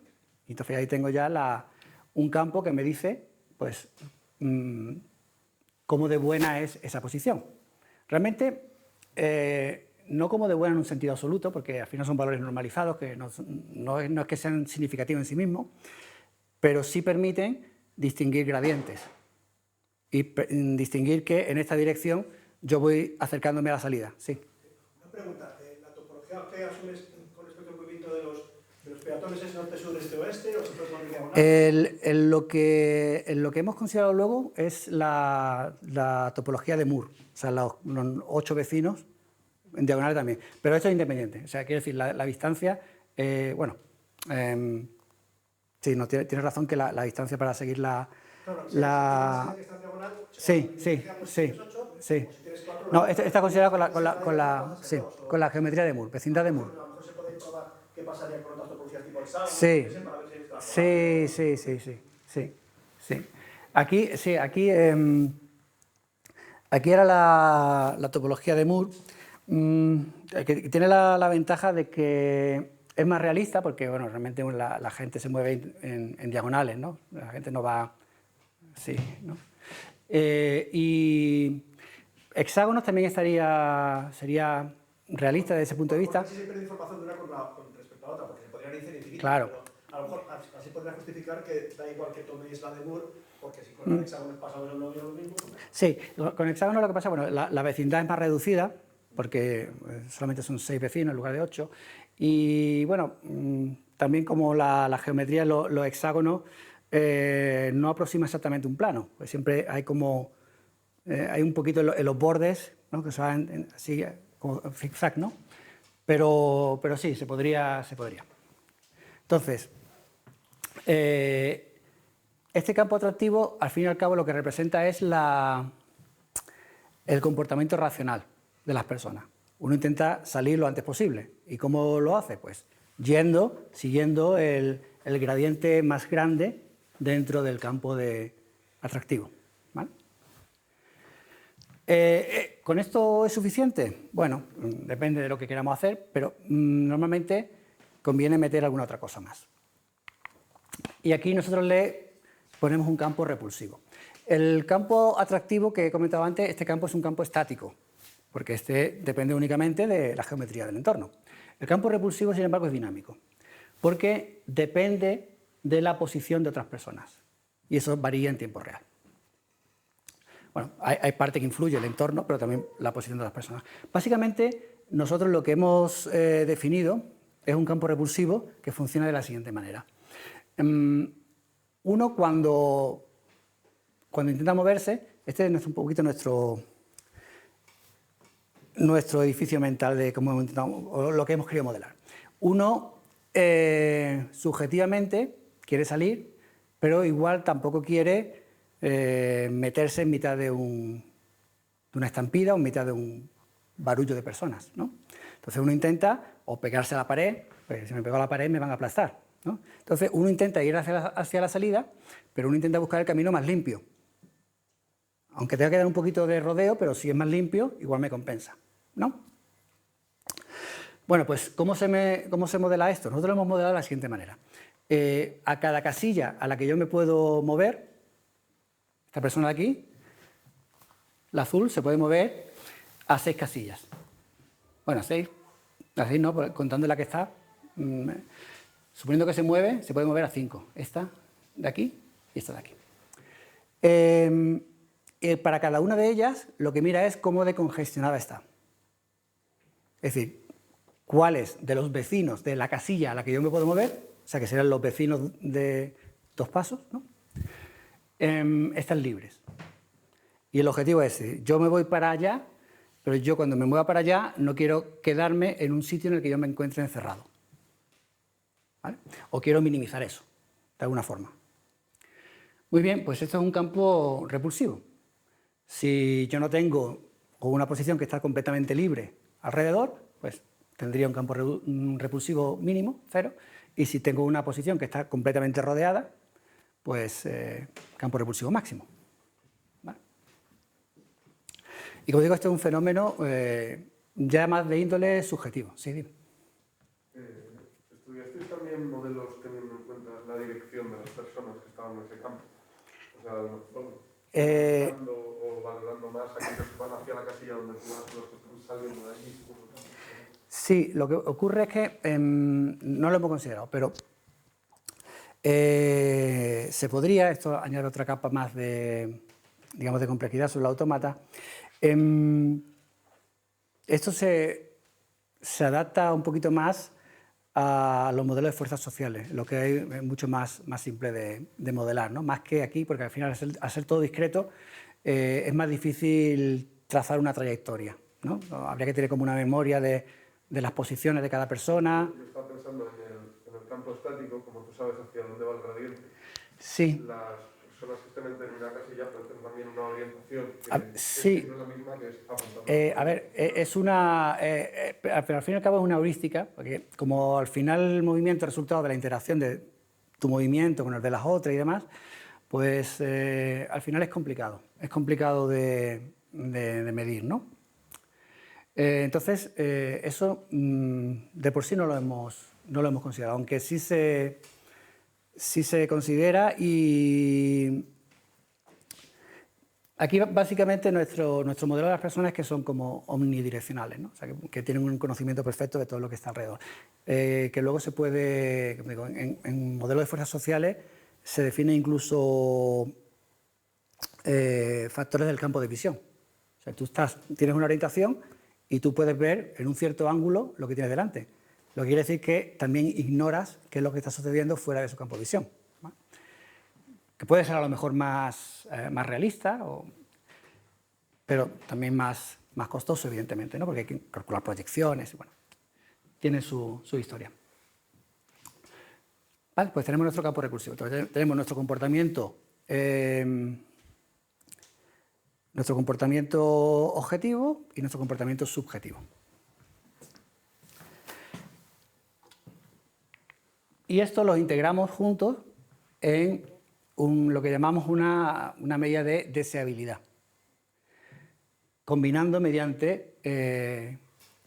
y entonces ahí tengo ya un campo que me dice pues, cómo de buena es esa posición. Realmente, no como de buena en un sentido absoluto, porque al final son valores normalizados, que no es que sean significativos en sí mismos, pero sí permiten distinguir gradientes y distinguir que en esta dirección yo voy acercándome a la salida. Sí. Una pregunta, ¿la topología que asumes con respecto al movimiento de los peatones es norte, sur, este, oeste, o se puede poner diagonal? Lo que hemos considerado luego es la topología de Moore, o sea, los 8 vecinos en diagonal también, pero esto es independiente, o sea, quiere decir, la distancia, sí, no, tienes razón que la distancia para seguir sí. No, está considerado con la geometría de Moore, vecindad de Moore. A lo mejor se puede probar qué pasaría con otras topologías tipo hexágono, Sí. Aquí era la topología de Moore, que tiene la ventaja de que es más realista, porque bueno, realmente la gente se mueve en diagonales, ¿no? La gente no va así, ¿no? Y hexágonos también sería realista desde ese punto de vista. Sí se pierde información de una con respecto a otra, porque se podrían decir infinitas. Claro. Pero a lo mejor así podría justificar que da igual que toméis la de Moore, porque si con el hexágono pasa lo mismo. Sí, con hexágono lo que pasa, bueno, la vecindad es más reducida, porque solamente son 6 vecinos en lugar de 8, y bueno, también como la geometría, los hexágonos no aproxima exactamente un plano, pues siempre hay como, hay un poquito en los bordes, ¿no? Que se van así, como zigzag, ¿no? Pero sí, se podría. Entonces, este campo atractivo, al fin y al cabo, lo que representa es el comportamiento racional de las personas. Uno intenta salir lo antes posible. ¿Y cómo lo hace? Pues siguiendo el gradiente más grande dentro del campo atractivo. ¿Vale? ¿Con esto es suficiente? Bueno, depende de lo que queramos hacer, pero normalmente conviene meter alguna otra cosa más. Y aquí nosotros le ponemos un campo repulsivo. El campo atractivo que he comentado antes, este campo es un campo estático, porque este depende únicamente de la geometría del entorno. El campo repulsivo, sin embargo, es dinámico, porque depende de la posición de otras personas, y eso varía en tiempo real. Bueno, hay parte que influye el entorno, pero también la posición de las personas. Básicamente, nosotros lo que hemos definido es un campo repulsivo que funciona de la siguiente manera. Uno, cuando intenta moverse, este es un poquito nuestro edificio mental de cómo hemos intentado, o lo que hemos querido modelar. Uno, subjetivamente, quiere salir, pero igual tampoco quiere meterse en mitad de una estampida o en mitad de un barullo de personas, ¿no? Entonces uno intenta o pegarse a la pared, pues si me pego a la pared me van a aplastar, ¿no? Entonces uno intenta ir hacia la salida, pero uno intenta buscar el camino más limpio. Aunque tenga que dar un poquito de rodeo, pero si es más limpio, igual me compensa, ¿no? Bueno, pues ¿cómo se modela esto? Nosotros lo hemos modelado de la siguiente manera. A cada casilla a la que yo me puedo mover, esta persona de aquí, la azul, se puede mover a 6 casillas. Bueno, 6, así no, contando la que está, suponiendo que se mueve, se puede mover a 5. Esta de aquí y esta de aquí. Para cada una de ellas, lo que mira es cómo de congestionada está. Es decir, cuáles de los vecinos de la casilla a la que yo me puedo mover, o sea, que serán los vecinos de 2 pasos, ¿no? Están libres. Y el objetivo es, yo me voy para allá, pero yo cuando me mueva para allá no quiero quedarme en un sitio en el que yo me encuentre encerrado. ¿Vale? O quiero minimizar eso, de alguna forma. Muy bien, pues esto es un campo repulsivo. Si yo no tengo una posición que está completamente libre alrededor, pues tendría un campo repulsivo mínimo, 0, y si tengo una posición que está completamente rodeada, pues campo repulsivo máximo. ¿Vale? Y como digo, esto es un fenómeno ya más de índole subjetivo. Sí, dime. ¿Estudiasteis también modelos teniendo en cuenta la dirección de las personas que estaban en ese campo? O sea, a lo mejor buscando o valorando más aquellos que van hacia la casilla donde tú vas, los que están saliendo de allí. Sí, lo que ocurre es que no lo hemos considerado, pero se podría, esto añade otra capa más de, digamos, de complejidad sobre el autómata. Esto se adapta un poquito más a los modelos de fuerzas sociales, lo que es mucho más simple de modelar, ¿no? Más que aquí, porque al final, al ser todo discreto, es más difícil trazar una trayectoria, ¿no? Habría que tener como una memoria de las posiciones de cada persona. Yo estaba pensando en el campo estático, como tú sabes hacia dónde va el gradiente. Sí. Las personas que estén en determinada casilla pueden tener también una orientación que sí. no es la misma que es apuntando. A ver, es una... pero al fin y al cabo es una heurística, porque como al final el movimiento es resultado de la interacción de tu movimiento con el de las otras y demás, pues al final es complicado de medir, ¿no? Entonces, eso de por sí no lo hemos considerado, aunque sí se considera. Y aquí básicamente nuestro modelo de las personas es que son como omnidireccionales, ¿no? O sea, que tienen un conocimiento perfecto de todo lo que está alrededor. Que luego se puede, como digo, en modelos de fuerzas sociales se define incluso factores del campo de visión. O sea, tú tienes una orientación y tú puedes ver en un cierto ángulo lo que tienes delante. Lo que quiere decir que también ignoras qué es lo que está sucediendo fuera de su campo de visión, ¿vale? Que puede ser a lo mejor más realista, pero también más costoso, evidentemente, ¿no? Porque hay que calcular proyecciones y bueno, tiene su historia. Vale, pues tenemos nuestro campo recursivo. Entonces, tenemos nuestro comportamiento objetivo y nuestro comportamiento subjetivo. Y esto lo integramos juntos en lo que llamamos una medida de deseabilidad, combinando mediante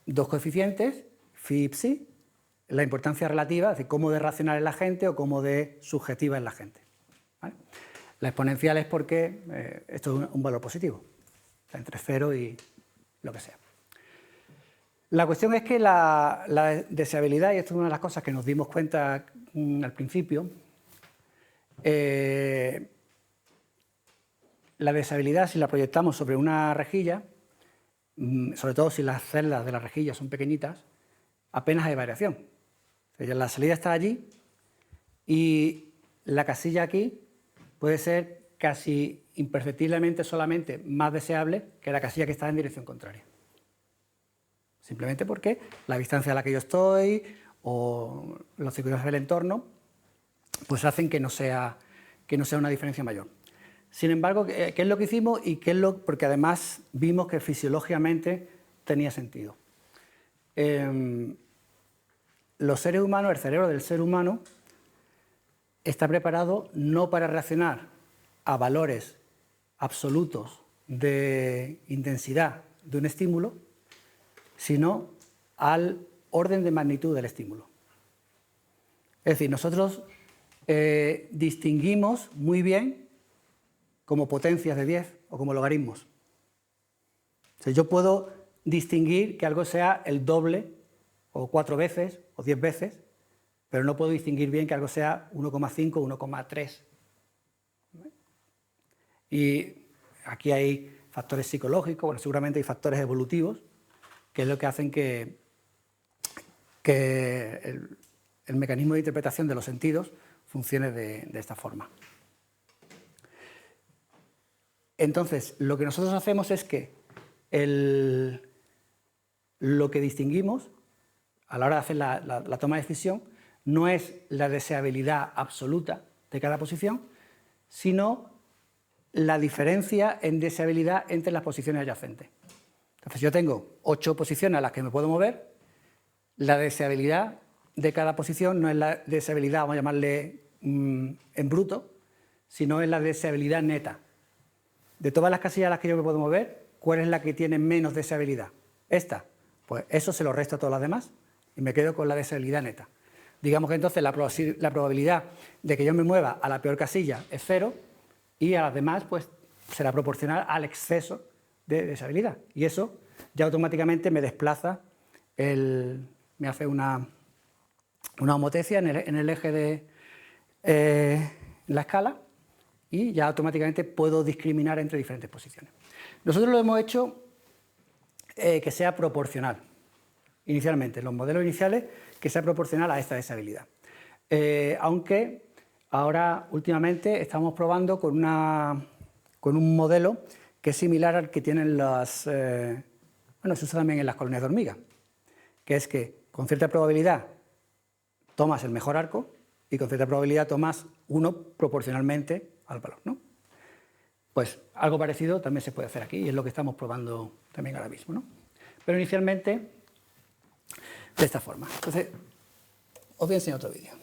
dos coeficientes, phi y psi, la importancia relativa, es decir, cómo de racional es la gente o cómo de subjetiva es la gente, ¿vale? La exponencial es porque esto es un valor positivo, entre 0 y lo que sea. La cuestión es que la deseabilidad, y esto es una de las cosas que nos dimos cuenta al principio, la deseabilidad, si la proyectamos sobre una rejilla, sobre todo si las celdas de la rejilla son pequeñitas, apenas hay variación. O sea, la salida está allí y la casilla aquí puede ser casi imperceptiblemente solamente más deseable que la casilla que está en dirección contraria. Simplemente porque la distancia a la que yo estoy o las circunstancias del entorno pues hacen que no sea una diferencia mayor. Sin embargo, ¿qué es lo que hicimos? Porque además vimos que fisiológicamente tenía sentido. Los seres humanos, el cerebro del ser humano está preparado no para reaccionar a valores absolutos de intensidad de un estímulo, sino al orden de magnitud del estímulo. Es decir, nosotros distinguimos muy bien como potencias de 10 o como logaritmos. O sea, yo puedo distinguir que algo sea el doble o 4 veces o 10 veces, pero no puedo distinguir bien que algo sea 1,5 o 1,3. Y aquí hay factores psicológicos, bueno, seguramente hay factores evolutivos, que es lo que hacen que el mecanismo de interpretación de los sentidos funcione de esta forma. Entonces, lo que nosotros hacemos es que lo que distinguimos a la hora de hacer la toma de decisión no es la deseabilidad absoluta de cada posición, sino la diferencia en deseabilidad entre las posiciones adyacentes. Entonces, yo tengo 8 posiciones a las que me puedo mover. La deseabilidad de cada posición no es la deseabilidad, vamos a llamarle en bruto, sino es la deseabilidad neta. De todas las casillas a las que yo me puedo mover, ¿cuál es la que tiene menos deseabilidad? Esta. Pues eso se lo resto a todas las demás y me quedo con la deseabilidad neta. Digamos que entonces la probabilidad de que yo me mueva a la peor casilla es 0 y a las demás pues será proporcional al exceso de deseabilidad. Y eso ya automáticamente me desplaza, me hace una homotecia en el eje de la escala y ya automáticamente puedo discriminar entre diferentes posiciones. Nosotros lo hemos hecho que sea proporcional, inicialmente, en los modelos iniciales, que sea proporcional a esta desabilidad. Aunque ahora, últimamente, estamos probando con un modelo que es similar al que tienen bueno, se usa también en las colonias de hormiga, que es que con cierta probabilidad tomas el mejor arco y con cierta probabilidad tomas uno proporcionalmente al valor, ¿no? Pues algo parecido también se puede hacer aquí y es lo que estamos probando también ahora mismo, ¿no? Pero inicialmente de esta forma. Entonces, os voy a enseñar otro vídeo.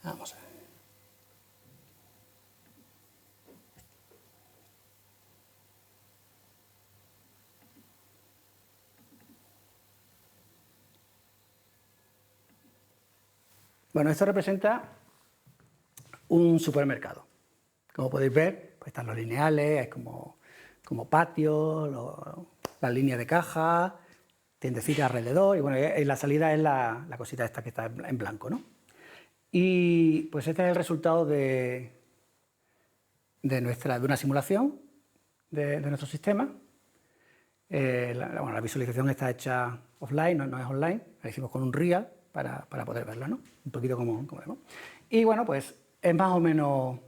Vamos a ver. Bueno, esto representa un supermercado. Como podéis ver, pues están los lineales, hay como patios, las líneas de caja, tiendecitas alrededor, y bueno, y la salida es la cosita esta que está en blanco, ¿no? Y pues este es el resultado de una simulación de nuestro sistema. La visualización está hecha offline, no es online, la hicimos con un Real para poder verlo, ¿no? Un poquito como vemos. Y bueno, pues es más o menos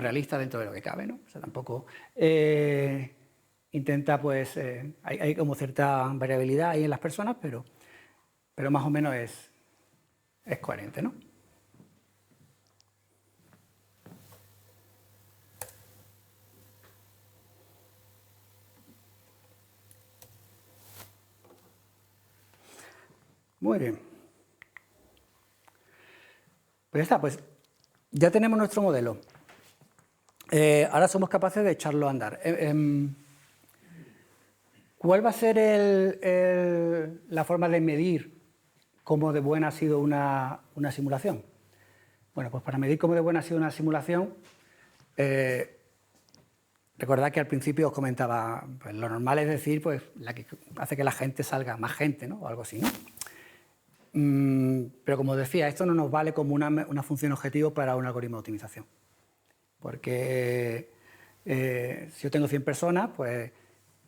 realista dentro de lo que cabe, ¿no? O sea, tampoco intenta, pues, hay como cierta variabilidad ahí en las personas, pero más o menos es coherente, ¿no? Muy bien. Pues ya está, pues ya tenemos nuestro modelo. Ahora somos capaces de echarlo a andar. ¿Cuál va a ser la forma de medir cómo de buena ha sido una simulación? Bueno, pues para medir cómo de buena ha sido una simulación, recordad que al principio os comentaba, pues lo normal es decir, pues la que hace que la gente salga, más gente, ¿no? O algo así, ¿no? Pero como decía, esto no nos vale como una función objetivo para un algoritmo de optimización. Porque si yo tengo 100 personas, pues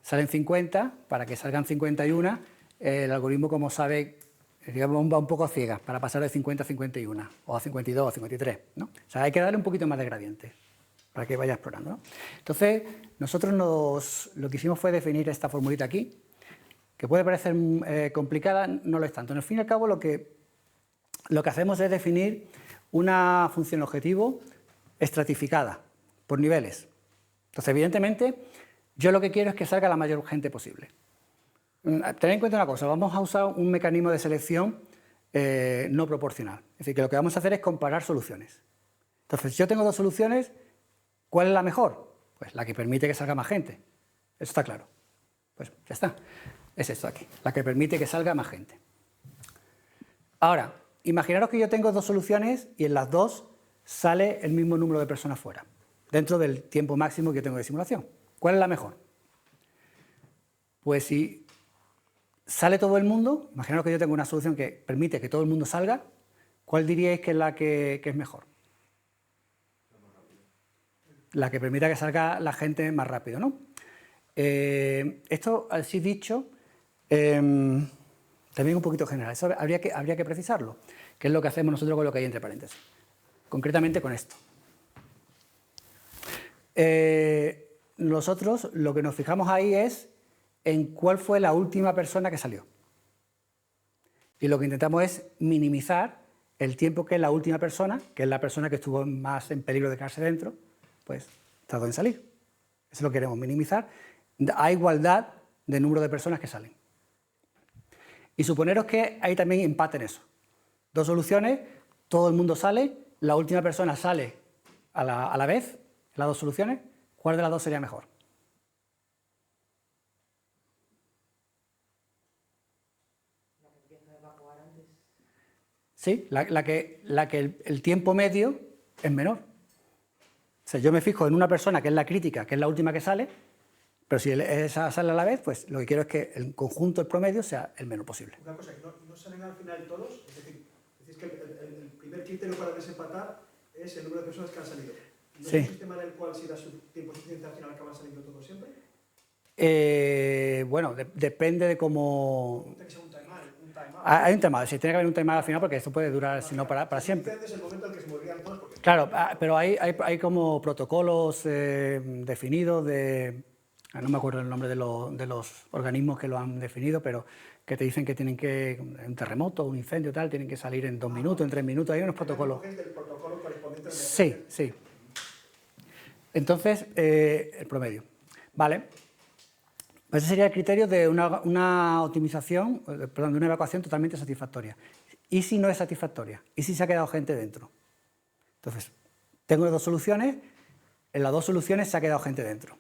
salen 50, para que salgan 51, el algoritmo, como sabe, digamos, va un poco a ciegas para pasar de 50 a 51, o a 52 o a 53, ¿no? O sea, hay que darle un poquito más de gradiente para que vaya explorando, ¿no? Entonces, nosotros lo que hicimos fue definir esta formulita aquí, que puede parecer complicada, no lo es tanto. En el fin y al cabo, lo que hacemos es definir una función objetivo estratificada por niveles. Entonces, evidentemente, yo lo que quiero es que salga la mayor gente posible. Tened en cuenta una cosa, vamos a usar un mecanismo de selección no proporcional. Es decir, que lo que vamos a hacer es comparar soluciones. Entonces, si yo tengo dos soluciones, ¿cuál es la mejor? Pues la que permite que salga más gente. Eso está claro. Pues ya está. Es esto aquí, la que permite que salga más gente. Ahora, imaginaros que yo tengo dos soluciones y en las dos sale el mismo número de personas fuera, dentro del tiempo máximo que yo tengo de simulación. ¿Cuál es la mejor? Pues si sale todo el mundo, imaginaros que yo tengo una solución que permite que todo el mundo salga, ¿cuál diríais que es la que es mejor? La que permita que salga la gente más rápido, ¿no? Esto, así dicho, también un poquito general. Eso habría que precisarlo, que es lo que hacemos nosotros con lo que hay entre paréntesis. Concretamente con esto. Nosotros lo que nos fijamos ahí es en cuál fue la última persona que salió. Y lo que intentamos es minimizar el tiempo que la última persona, que es la persona que estuvo más en peligro de quedarse dentro, pues tardó en salir. Eso lo queremos minimizar a igualdad de número de personas que salen. Y suponeros que hay también empate en eso. Dos soluciones, todo el mundo sale, la última persona sale a la vez, las dos soluciones, ¿cuál de las dos sería mejor? Sí, la que el tiempo medio es menor. O sea, yo me fijo en una persona que es la crítica, que es la última que sale, pero si esa sale a la vez, pues lo que quiero es que el conjunto, el promedio, sea el menor posible. Una cosa, ¿no salen al final todos? Es decir, decís que el primer criterio para desempatar es el número de personas que han salido. ¿No Sí. es un sistema en el cual si da su tiempo suficiente al final acaban saliendo todos siempre? Bueno, depende de cómo... Tiene que ser un timeout. Hay un timeout, sí, tiene que haber un timeout al final porque esto puede durar, si no, para siempre. Es el momento en que se morirían todos porque... Claro, pero hay como protocolos definidos de... No me acuerdo el nombre de los organismos que lo han definido, pero que te dicen que tienen que... Un terremoto, un incendio, tal, tienen que salir en 2 minutos, en 3 minutos. Hay unos protocolos. ¿Es del protocolo correspondiente? Sí, sí. Entonces, el promedio. Vale. Ese sería el criterio de una optimización, perdón, de una evacuación totalmente satisfactoria. ¿Y si no es satisfactoria? ¿Y si se ha quedado gente dentro? Entonces, tengo dos soluciones. En las dos soluciones se ha quedado gente dentro.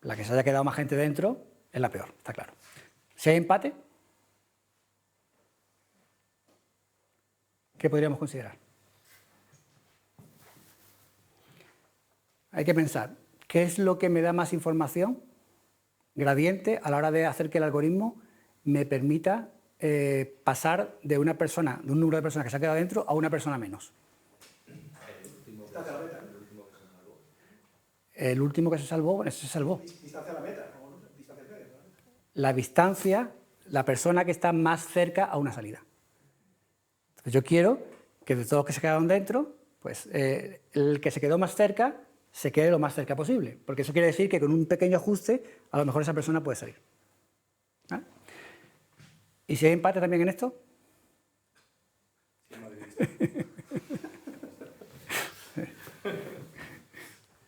La que se haya quedado más gente dentro es la peor, está claro. Si hay empate, ¿qué podríamos considerar? Hay que pensar, ¿qué es lo que me da más información gradiente a la hora de hacer que el algoritmo me permita pasar de una persona, de un número de personas que se ha quedado dentro a una persona menos? El último que se salvó, bueno, ese se salvó. Distancia a la meta, ¿no? Distancia al medio, ¿no? La distancia, la persona que está más cerca a una salida. Entonces yo quiero que de todos los que se quedaron dentro, pues el que se quedó más cerca se quede lo más cerca posible, porque eso quiere decir que con un pequeño ajuste a lo mejor esa persona puede salir. ¿Vale? ¿Y si hay empate también en esto?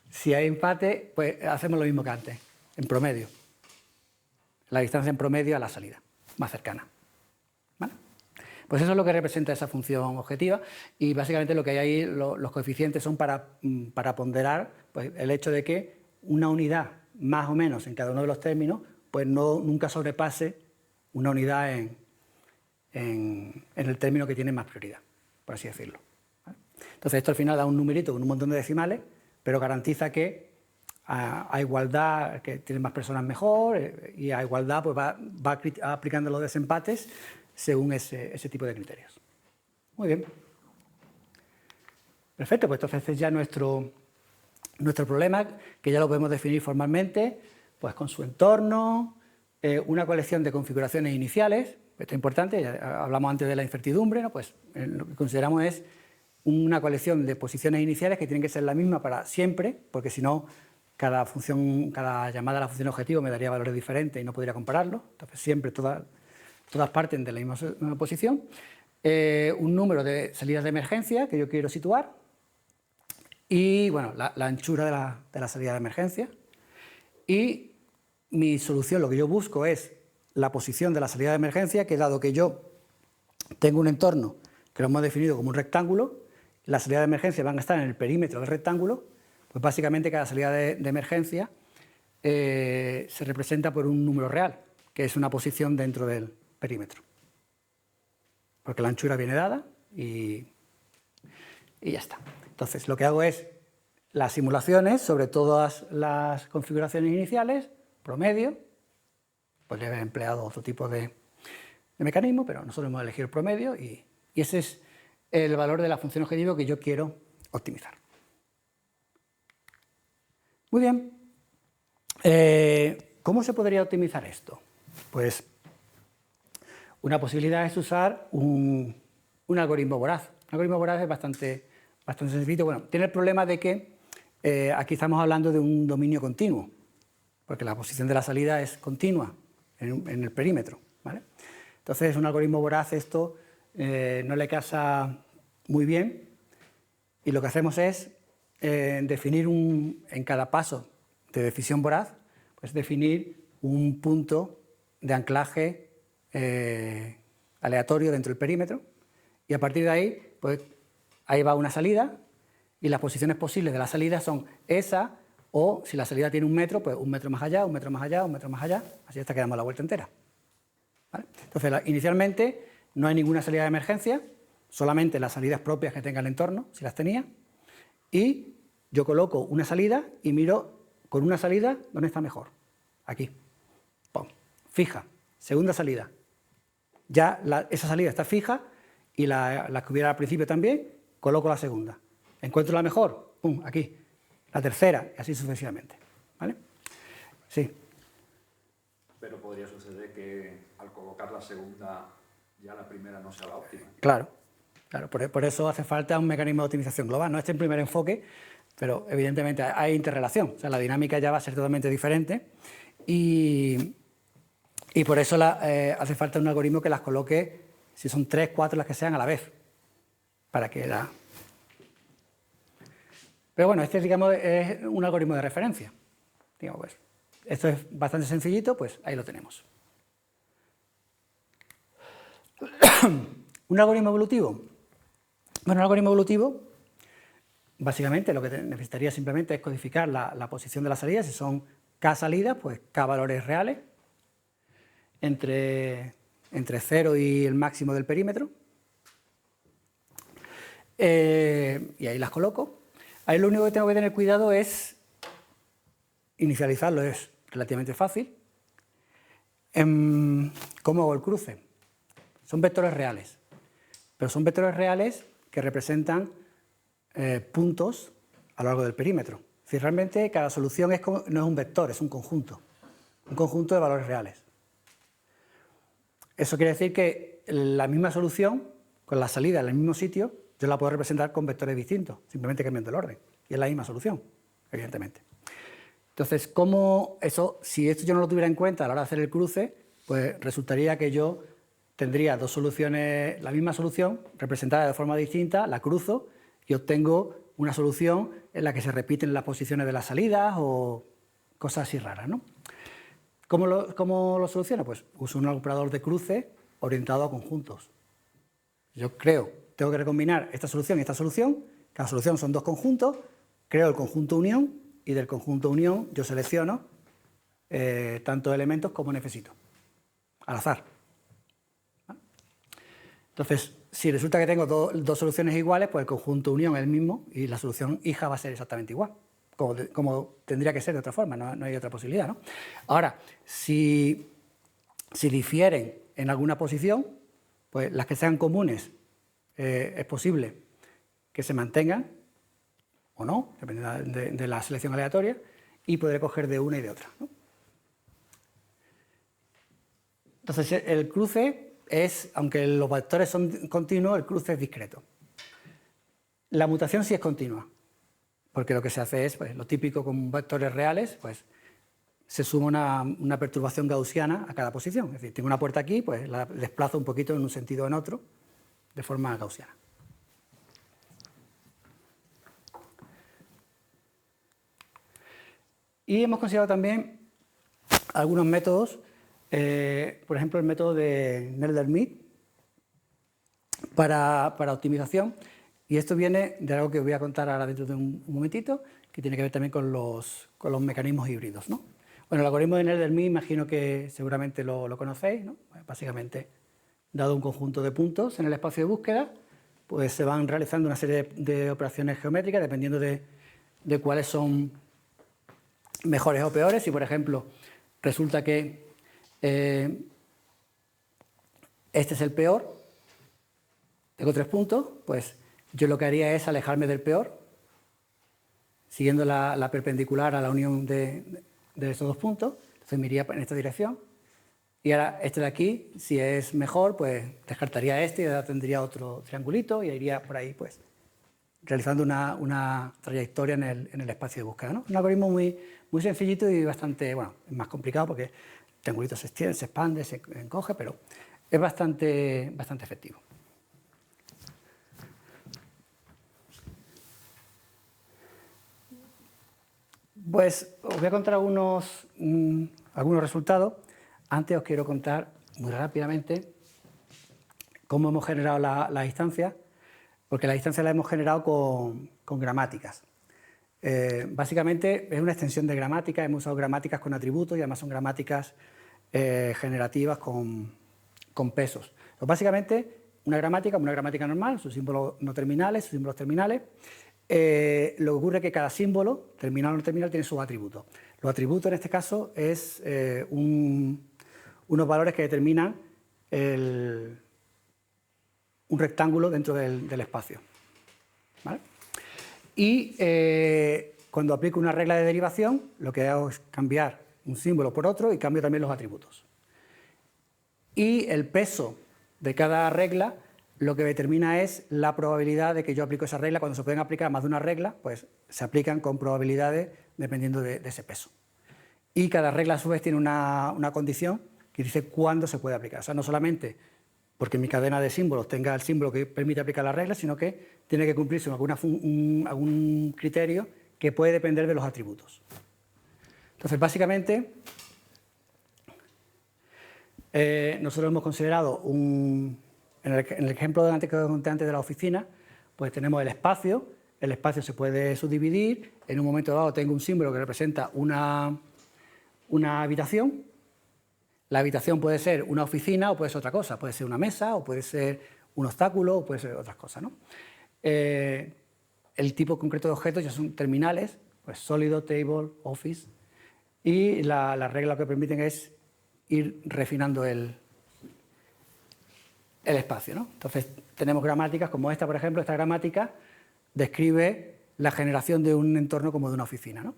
Si hay empate, pues hacemos lo mismo que antes, en promedio. La distancia en promedio a la salida, más cercana. ¿Vale? Pues eso es lo que representa esa función objetiva y básicamente lo que hay ahí, los coeficientes son para ponderar pues, el hecho de que una unidad más o menos en cada uno de los términos pues nunca sobrepase una unidad en el término que tiene más prioridad, por así decirlo. ¿Vale? Entonces esto al final da un numerito con un montón de decimales, pero garantiza que a igualdad, que tienen más personas mejor, y a igualdad pues va aplicando los desempates según ese tipo de criterios. Muy bien. Perfecto, pues entonces este es ya nuestro problema, que ya lo podemos definir formalmente, pues con su entorno, una colección de configuraciones iniciales, esto es importante, ya hablamos antes de la incertidumbre, ¿no? Pues lo que consideramos es una colección de posiciones iniciales que tienen que ser la misma para siempre, porque si no, cada llamada a la función objetivo me daría valores diferentes y no podría compararlo, entonces siempre todas parten de la misma posición, un número de salidas de emergencia que yo quiero situar y bueno, la anchura de la salida de emergencia y mi solución, lo que yo busco es la posición de la salida de emergencia, que dado que yo tengo un entorno que lo hemos definido como un rectángulo, las salidas de emergencia van a estar en el perímetro del rectángulo, pues básicamente cada salida de emergencia se representa por un número real, que es una posición dentro del perímetro. Porque la anchura viene dada y ya está. Entonces lo que hago es las simulaciones sobre todas las configuraciones iniciales, promedio, podría haber empleado otro tipo de mecanismo, pero nosotros hemos elegido el promedio y ese es el valor de la función objetivo que yo quiero optimizar. Muy bien. ¿Cómo se podría optimizar esto? Pues una posibilidad es usar un algoritmo voraz. Un algoritmo voraz es bastante sencillo. Bueno, tiene el problema de que aquí estamos hablando de un dominio continuo, porque la posición de la salida es continua en el perímetro, ¿vale? Entonces, un algoritmo voraz esto no le casa muy bien y lo que hacemos es definir en cada paso de decisión voraz, pues definir un punto de anclaje aleatorio dentro del perímetro y a partir de ahí, pues ahí va una salida y las posiciones posibles de la salida son esa, o si la salida tiene 1 metro, pues 1 metro más allá, 1 metro más allá, 1 metro más allá, así hasta que damos la vuelta entera. ¿Vale? Entonces, inicialmente no hay ninguna salida de emergencia, solamente las salidas propias que tenga el entorno, si las tenía, y yo coloco una salida y miro con una salida dónde está mejor. Aquí. Pum. Fija. Segunda salida. Ya esa salida está fija y la que hubiera al principio también, coloco la segunda. Encuentro la mejor, pum, aquí. La tercera, y así sucesivamente. ¿Vale? Sí. Pero podría suceder que al colocar la segunda, ya la primera no sea la óptima. Claro. Por eso hace falta un mecanismo de optimización global. No este es el primer enfoque, pero evidentemente hay interrelación. O sea, la dinámica ya va a ser totalmente diferente y por eso hace falta un algoritmo que las coloque, si son 3, 4 las que sean a la vez, para que la... Pero bueno, este, digamos, es un algoritmo de referencia. Digamos, pues, esto es bastante sencillito, pues ahí lo tenemos. ¿Un algoritmo evolutivo? Bueno, un algoritmo evolutivo, básicamente lo que necesitaría simplemente es codificar la posición de la salida. Si son K salidas, pues K valores reales, entre 0 y el máximo del perímetro. Y ahí las coloco. Ahí lo único que tengo que tener cuidado es inicializarlo, es relativamente fácil. ¿Cómo hago el cruce? Son vectores reales, pero son vectores reales que representan puntos a lo largo del perímetro. Es decir, realmente cada solución no es un vector, es un conjunto de valores reales. Eso quiere decir que la misma solución, con la salida en el mismo sitio, yo la puedo representar con vectores distintos, simplemente cambiando el orden. Y es la misma solución, evidentemente. Entonces, si esto yo no lo tuviera en cuenta a la hora de hacer el cruce, pues resultaría que yo tendría dos soluciones, la misma solución, representada de forma distinta, la cruzo y obtengo una solución en la que se repiten las posiciones de las salidas o cosas así raras, ¿no? ¿Cómo lo soluciono? Pues uso un operador de cruce orientado a conjuntos. Yo tengo que recombinar esta solución y esta solución. Cada solución son dos conjuntos. Creo el conjunto unión y del conjunto unión yo selecciono tantos elementos como necesito, al azar. Entonces, si resulta que tengo dos soluciones iguales, pues el conjunto unión es el mismo y la solución hija va a ser exactamente igual, como tendría que ser de otra forma, no hay otra posibilidad, ¿no? Ahora, si difieren en alguna posición, pues las que sean comunes es posible que se mantengan o no, dependiendo de la selección aleatoria, y podré coger de una y de otra, ¿no? Entonces, el cruce es, aunque los vectores son continuos, el cruce es discreto. La mutación sí es continua, porque lo que se hace es, pues, lo típico con vectores reales, pues se suma una perturbación gaussiana a cada posición. Es decir, tengo una puerta aquí, pues la desplazo un poquito en un sentido o en otro, de forma gaussiana. Y hemos considerado también algunos métodos, por ejemplo, el método de Nelder-Mead para optimización. Y esto viene de algo que voy a contar ahora dentro de un momentito, que tiene que ver también con los mecanismos híbridos, ¿no? Bueno, el algoritmo de Nelder-Mead imagino que seguramente lo conocéis, ¿no? Básicamente, dado un conjunto de puntos en el espacio de búsqueda, pues se van realizando una serie de operaciones geométricas dependiendo de cuáles son mejores o peores. Si, por ejemplo, resulta que este es el peor, tengo 3 puntos, pues yo lo que haría es alejarme del peor, siguiendo la perpendicular a la unión de esos 2 puntos. Entonces me iría en esta dirección. Y ahora este de aquí, si es mejor, pues descartaría este y ahora tendría otro triangulito y iría por ahí, pues, realizando una trayectoria en el espacio de búsqueda, ¿no? Un algoritmo muy sencillito y bastante, bueno, es más complicado porque el triangulito se extiende, se expande, se encoge, pero es bastante efectivo. Pues os voy a contar algunos resultados. Antes os quiero contar muy rápidamente cómo hemos generado las instancias. porque la distancia la hemos generado con gramáticas. Básicamente es una extensión de gramática, hemos usado gramáticas con atributos y además son gramáticas generativas con pesos. Pues básicamente una gramática normal, sus símbolos no terminales, sus símbolos terminales. Lo que ocurre es que cada símbolo, terminal o no terminal, tiene sus atributos. Los atributos en este caso es unos valores que determinan un rectángulo dentro del espacio. ¿Vale? Y cuando aplico una regla de derivación, lo que hago es cambiar un símbolo por otro y cambio también los atributos. Y el peso de cada regla lo que determina es la probabilidad de que yo aplico esa regla. Cuando se pueden aplicar más de una regla, pues se aplican con probabilidades dependiendo de ese peso. Y cada regla a su vez tiene una condición que dice cuándo se puede aplicar. O sea, no solamente porque mi cadena de símbolos tenga el símbolo que permite aplicar la regla, sino que tiene que cumplirse algún criterio que puede depender de los atributos. Entonces, básicamente, nosotros hemos considerado en el ejemplo que conté antes de la oficina, pues tenemos el espacio se puede subdividir, en un momento dado tengo un símbolo que representa una habitación. La habitación puede ser una oficina o puede ser otra cosa, puede ser una mesa o puede ser un obstáculo o puede ser otras cosas, ¿no? El tipo concreto de objetos ya son terminales, pues sólido, table, office, y la regla lo que permiten es ir refinando el espacio, ¿no? Entonces tenemos gramáticas como esta, por ejemplo. Esta gramática describe la generación de un entorno como de una oficina, ¿no?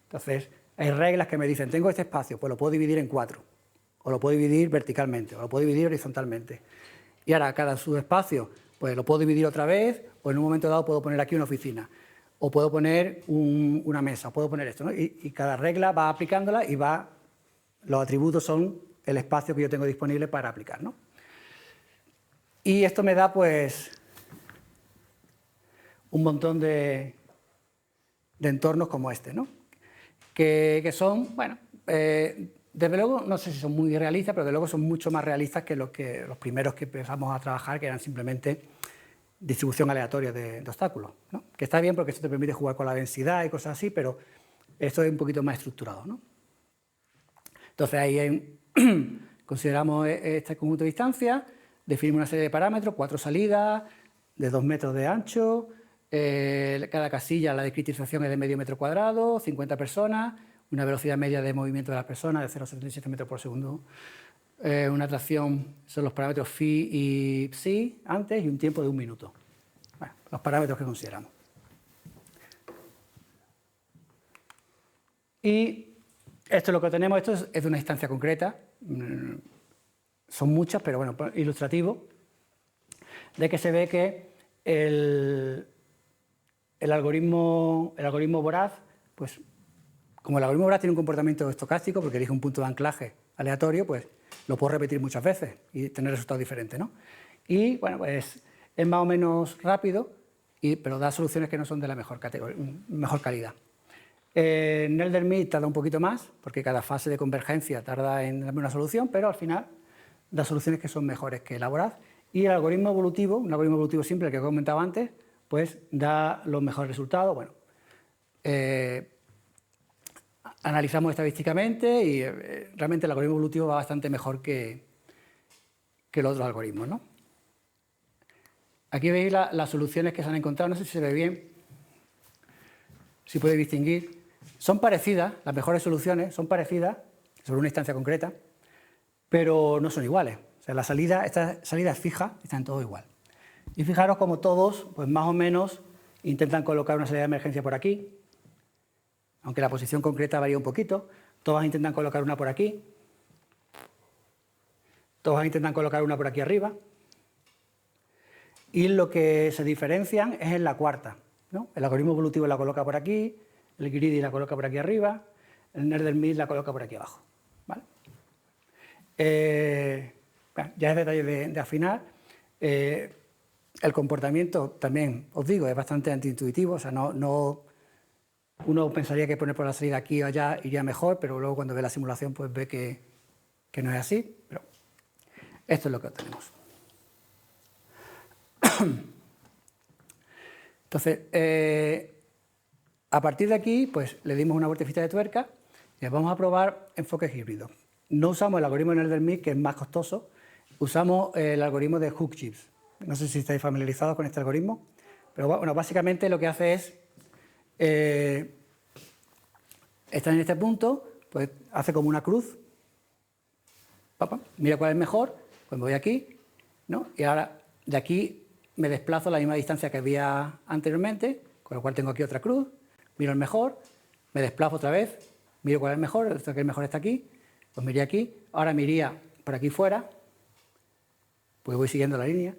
Entonces hay reglas que me dicen, tengo este espacio, pues lo puedo dividir en 4, o lo puedo dividir verticalmente, o lo puedo dividir horizontalmente. Y ahora cada subespacio, pues lo puedo dividir otra vez, o en un momento dado puedo poner aquí una oficina, o puedo poner una mesa, o puedo poner esto, ¿no? Y cada regla va aplicándola y los atributos son el espacio que yo tengo disponible para aplicar, ¿no? Y esto me da, pues, un montón de entornos como este, ¿no? Que son, bueno, desde luego, no sé si son muy realistas, pero desde luego son mucho más realistas que los primeros que empezamos a trabajar, que eran simplemente distribución aleatoria de obstáculos, ¿no? Que está bien porque esto te permite jugar con la densidad y cosas así, pero esto es un poquito más estructurado, ¿no? Entonces ahí consideramos este conjunto de distancias, definimos una serie de parámetros, 4 salidas, de 2 metros de ancho, cada casilla, la discretización es de medio metro cuadrado, 50 personas, una velocidad media de movimiento de las personas de 0,77 metros por segundo, una atracción, son los parámetros phi y psi antes, y un tiempo de 1 minuto. Bueno, los parámetros que consideramos. Y esto es lo que tenemos, esto es de una instancia concreta, son muchas, pero bueno, ilustrativo, de que se ve que el algoritmo voraz, pues como el algoritmo voraz tiene un comportamiento estocástico, porque elige un punto de anclaje aleatorio, pues lo puedo repetir muchas veces y tener resultados diferentes, ¿no? Y bueno, pues es más o menos rápido, pero da soluciones que no son de la mejor calidad. NeRDR tarda un poquito más, porque cada fase de convergencia tarda en darme una solución, pero al final da soluciones que son mejores que la voraz. Y el algoritmo evolutivo, un algoritmo evolutivo simple, el que he comentado antes, pues da los mejores resultados. Bueno, analizamos estadísticamente y realmente el algoritmo evolutivo va bastante mejor que los otros algoritmos, ¿no? Aquí veis las soluciones que se han encontrado, no sé si se ve bien, si podéis distinguir. Son parecidas, las mejores soluciones son parecidas sobre una instancia concreta, pero no son iguales. O sea, esta salida es fija, están todos igual. Y fijaros como todos, pues más o menos, intentan colocar una salida de emergencia por aquí, aunque la posición concreta varía un poquito. Todas intentan colocar una por aquí. Todas intentan colocar una por aquí arriba. Y lo que se diferencian es en la cuarta, ¿no? El algoritmo evolutivo la coloca por aquí, el greedy la coloca por aquí arriba, el NeRDR la coloca por aquí abajo, ¿vale? Bueno, ya es detalle de afinar. El comportamiento también, os digo, es bastante antiintuitivo, o sea, uno pensaría que poner por la salida aquí o allá iría mejor, pero luego cuando ve la simulación pues ve que no es así, pero esto es lo que obtenemos. Entonces, a partir de aquí, pues le dimos una vueltecita de tuerca y vamos a probar enfoques híbridos. No usamos el algoritmo de Nelder-Mead, que es más costoso, usamos el algoritmo de Hook-Gibbs. No sé si estáis familiarizados con este algoritmo, pero bueno, básicamente lo que hace es, está en este punto, pues hace como una cruz, mira cuál es mejor, pues me voy aquí, ¿no? Y ahora de aquí me desplazo a la misma distancia que había anteriormente, con lo cual tengo aquí otra cruz, miro el mejor, me desplazo otra vez, miro cuál es el mejor, el que el mejor está aquí, pues me iría aquí, ahora me iría por aquí fuera, pues voy siguiendo la línea,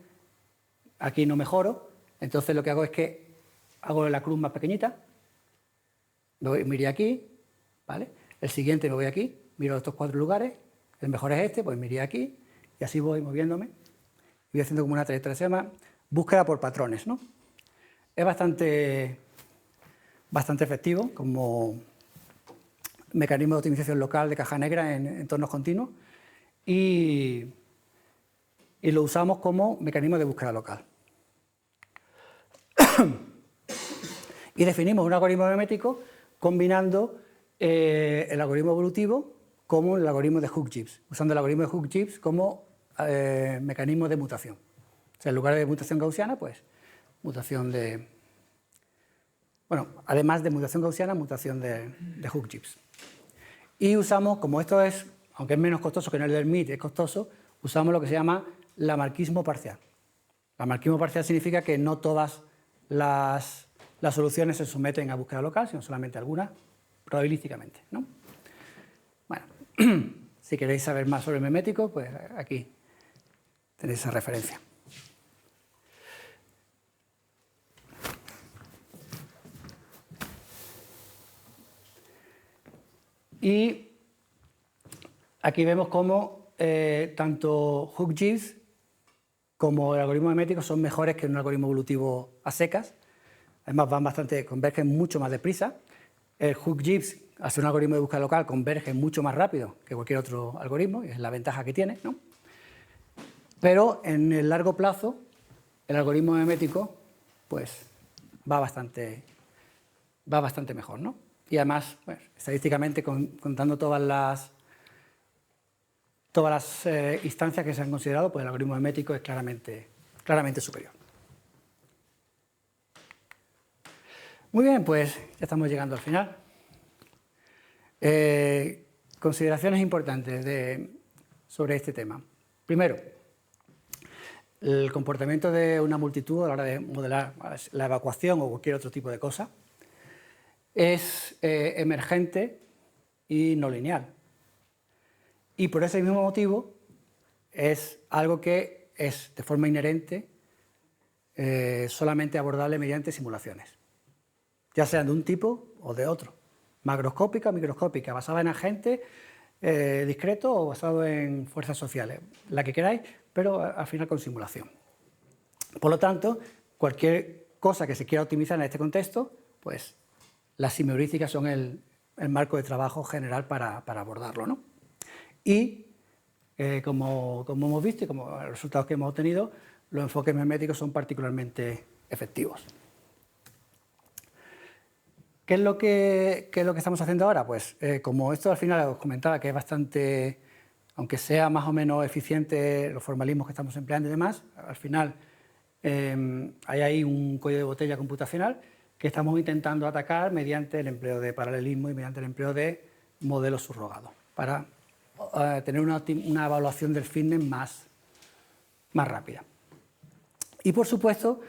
aquí no mejoro, entonces lo que hago es que hago la cruz más pequeñita, me iría aquí, ¿vale? El siguiente me voy aquí, miro estos 4 lugares, el mejor es este, pues me iría aquí, y así voy moviéndome, voy haciendo como una trayectoria, se llama búsqueda por patrones, ¿no? Es bastante efectivo como mecanismo de optimización local de caja negra en entornos continuos y lo usamos como mecanismo de búsqueda local. Y definimos un algoritmo memético combinando el algoritmo evolutivo como el algoritmo de Hook-Gibbs, usando el algoritmo de Hook-Gibbs como mecanismo de mutación. O sea, en lugar de mutación gaussiana, pues mutación de... Bueno, además de mutación gaussiana, mutación de Hook-Gibbs. Y usamos, como esto es, aunque es menos costoso que en el del MIT, es costoso, usamos lo que se llama lamarquismo parcial. Lamarquismo parcial significa que no todas las soluciones se someten a búsqueda local, sino solamente algunas, probabilísticamente, ¿no? Bueno, si queréis saber más sobre memético, pues aquí tenéis esa referencia. Y aquí vemos cómo tanto Hook-Gibbs como el algoritmo memético son mejores que un algoritmo evolutivo a secas. Además, convergen mucho más deprisa. El Hook-Gibbs, al ser un algoritmo de búsqueda local, converge mucho más rápido que cualquier otro algoritmo, y es la ventaja que tiene, ¿no? Pero en el largo plazo, el algoritmo memético pues, va bastante mejor, ¿no? Y además, pues, estadísticamente, contando todas las instancias que se han considerado, pues el algoritmo memético es claramente superior. Muy bien, pues ya estamos llegando al final. Consideraciones importantes sobre este tema. Primero, el comportamiento de una multitud a la hora de modelar la evacuación o cualquier otro tipo de cosa es emergente y no lineal. Y por ese mismo motivo es algo que es de forma inherente solamente abordable mediante simulaciones, ya sean de un tipo o de otro, macroscópica o microscópica, basada en agentes discretos o basado en fuerzas sociales, la que queráis, pero al final con simulación. Por lo tanto, cualquier cosa que se quiera optimizar en este contexto, pues las semiheurísticas son el marco de trabajo general para abordarlo, ¿no? Y como hemos visto y como los resultados que hemos obtenido, los enfoques meméticos son particularmente efectivos. ¿Qué es lo que estamos haciendo ahora? Pues como esto al final os comentaba que es bastante, aunque sea más o menos eficiente los formalismos que estamos empleando y demás, al final hay ahí un cuello de botella computacional que estamos intentando atacar mediante el empleo de paralelismo y mediante el empleo de modelos subrogados para tener una evaluación del fitness más rápida. Y por supuesto,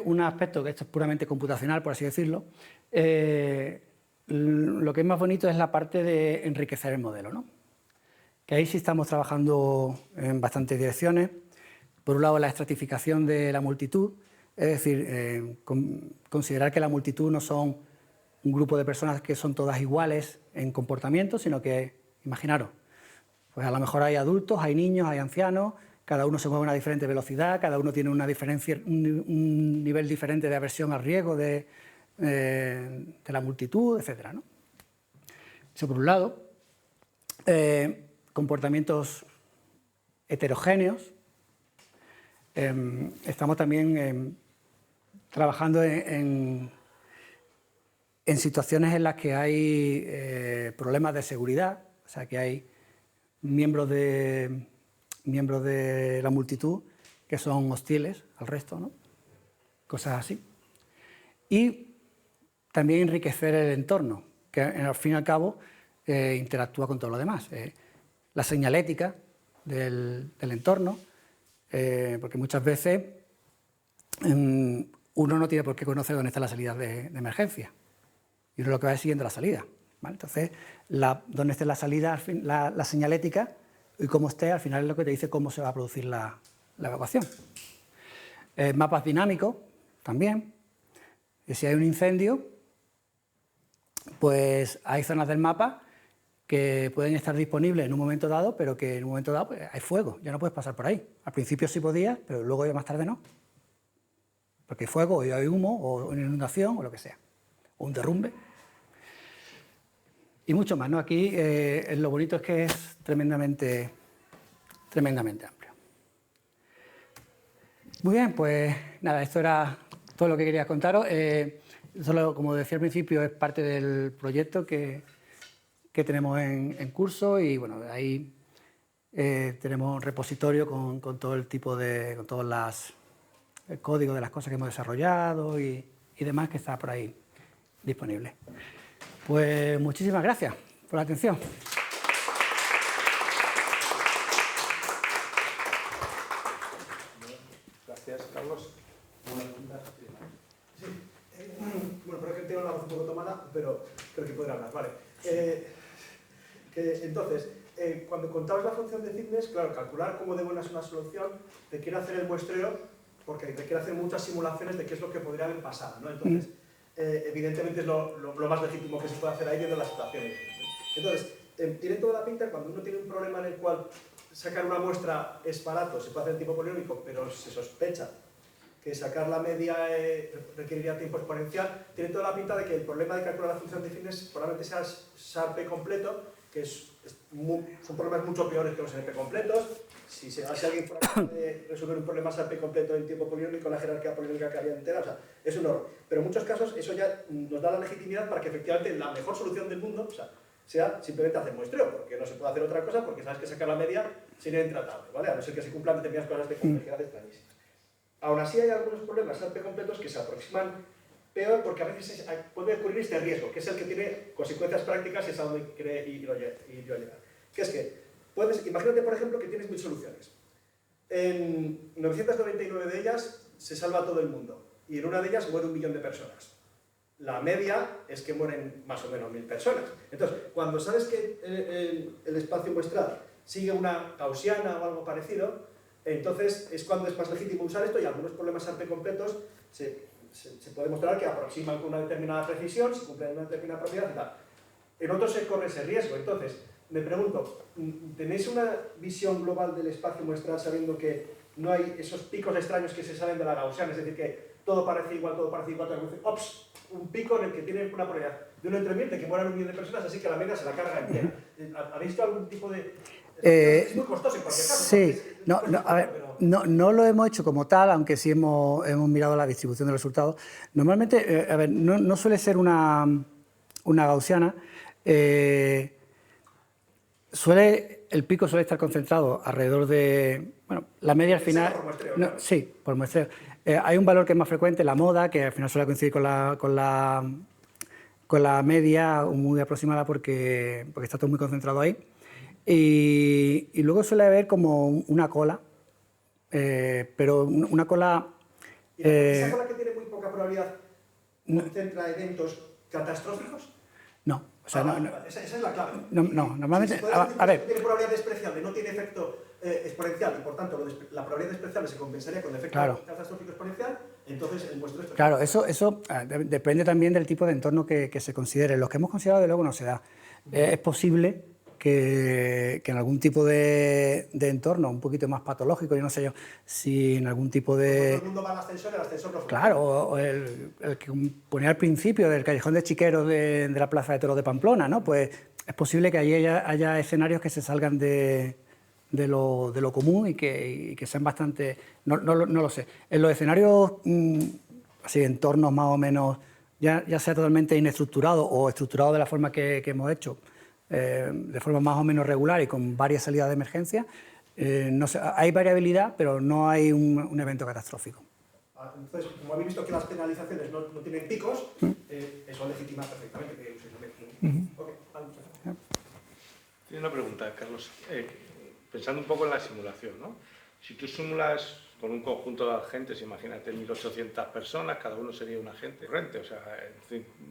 un aspecto que esto es puramente computacional, por así decirlo, lo que es más bonito es la parte de enriquecer el modelo, ¿no? Que ahí sí estamos trabajando en bastantes direcciones. Por un lado, la estratificación de la multitud, es decir, considerar que la multitud no son un grupo de personas que son todas iguales en comportamiento, sino que, imaginaros, pues a lo mejor hay adultos, hay niños, hay ancianos, cada uno se mueve a una diferente velocidad, cada uno tiene un nivel diferente de aversión al riesgo de la multitud, etc., ¿no? Eso por un lado. Comportamientos heterogéneos. Estamos también trabajando en situaciones en las que hay problemas de seguridad, o sea, que hay miembros de la multitud que son hostiles al resto, ¿no? Cosas así. Y también enriquecer el entorno, que al fin y al cabo interactúa con todo lo demás. La señalética del entorno, porque muchas veces uno no tiene por qué conocer dónde está la salida de emergencia, y uno lo que va es siguiendo la salida, ¿vale? Entonces, dónde esté la salida, la señalética, y cómo esté, al final es lo que te dice cómo se va a producir la evacuación. Mapas dinámicos, también. Y si hay un incendio, pues hay zonas del mapa que pueden estar disponibles en un momento dado, pero que en un momento dado pues, hay fuego, ya no puedes pasar por ahí. Al principio sí podías, pero luego ya más tarde no. Porque hay fuego, o hay humo, o una inundación, o lo que sea. O un derrumbe. Y mucho más, ¿no? Aquí lo bonito es que es tremendamente amplio. Muy bien, pues nada, esto era todo lo que quería contaros. Solo, como decía al principio, es parte del proyecto que tenemos en curso, y bueno, ahí tenemos un repositorio con todo el tipo con todos el código de las cosas que hemos desarrollado y demás, que está por ahí disponible. Pues muchísimas gracias por la atención. Gracias, Carlos. Sí. Bueno, por ejemplo, tengo la voz un poco tomada, pero creo que podré hablar. Vale. Entonces, cuando contabas la función de fitness, claro, calcular cómo de buena es una solución requiere hacer el muestreo, porque requiere hacer muchas simulaciones de qué es lo que podría haber pasado, ¿no? Entonces, evidentemente es lo más legítimo que se puede hacer ahí viendo las situaciones. Entonces, tiene toda la pinta cuando uno tiene un problema en el cual sacar una muestra es barato, se puede hacer en tiempo polinómico, pero se sospecha que sacar la media requeriría tiempo exponencial. Tiene toda la pinta de que el problema de calcular la función de fitness probablemente sea SARP completo, que son problemas mucho peores que los NP completos. Si alguien puede resolver un problema SARP completo en tiempo polinómico, la jerarquía polinómica quedaría entera, o sea, es un horror. Pero en muchos casos eso ya nos da la legitimidad para que efectivamente la mejor solución del mundo sea simplemente hacer muestreo, porque no se puede hacer otra cosa, porque sabes que sacar la media sería intratable, ¿vale? A no ser que se cumplan determinadas cosas de complejidad extrañísimas. Aún así hay algunos problemas SARP completos que se aproximan peor, porque a veces puede ocurrir este riesgo, que es el que tiene consecuencias prácticas y es a donde quiere ir yo a llegar. Que es que, imagínate por ejemplo que tienes 1000 soluciones. En 999 de ellas se salva todo el mundo, y en una de ellas muere 1 millón de personas. La media es que mueren más o menos 1000 personas. Entonces, cuando sabes que el espacio muestral sigue una gaussiana o algo parecido, entonces es cuando es más legítimo usar esto, y algunos problemas SARP completos se puede mostrar que aproximan con una determinada precisión, se cumplen una determinada propiedad y tal. En otros se corre ese riesgo. Entonces, me pregunto, ¿tenéis una visión global del espacio muestral sabiendo que no hay esos picos extraños que se salen de la gaussiana? Es decir, que todo parece igual, todo parece igual, todo parece, ¡ops! Un pico en el que tiene una probabilidad de 1 entre 1000 de que mueran 1 millón de personas, así que la media se la carga entera. ¿Habéis visto algún tipo de...? Es muy costoso en cualquier caso. Sí, a ver, no lo hemos hecho como tal, aunque sí hemos mirado la distribución de los resultados. Normalmente, a ver, no suele ser una gaussiana. El pico suele estar concentrado alrededor de... Bueno, la media al final... Por muestreo, no, claro. Sí, por muestreo. Hay un valor que es más frecuente, la moda, que al final suele coincidir con la media muy aproximada porque está todo muy concentrado ahí. Y luego suele haber como una cola, pero una cola... ¿Y esa cola que tiene muy poca probabilidad concentra eventos catastróficos? No, o sea, no, esa es la clave. Normalmente... Si a ver, tiene probabilidad despreciable, no tiene efecto exponencial, y por tanto la probabilidad despreciable se compensaría con efecto catastrófico exponencial, entonces el muestreo es claro, eso depende también del tipo de entorno que se considere. Los que hemos considerado, de luego, no se da. Es posible que en algún tipo de entorno un poquito más patológico, yo no sé yo, si en algún tipo de... Todo el mundo va al ascensor, el ascensor no funciona. Claro, o el que ponía al principio del callejón de Chiqueros de la Plaza de Toros de Pamplona, ¿no? Pues es posible que ahí haya escenarios que se salgan de lo común y que sean bastante... No lo sé. En los escenarios así entornos más o menos, ya sea totalmente inestructurado o estructurado de la forma que hemos hecho, de forma más o menos regular y con varias salidas de emergencia, no sé, hay variabilidad, pero no hay un evento catastrófico. Entonces, como habéis visto que las penalizaciones no tienen picos, eso legitima perfectamente que uséis el método. Okay, vale, muchas gracias. Tiene una pregunta, Carlos. Pensando un poco en la simulación, ¿no? Si tú simulas con un conjunto de agentes, imagínate 1.800 personas, cada uno sería un agente corriente. O sea,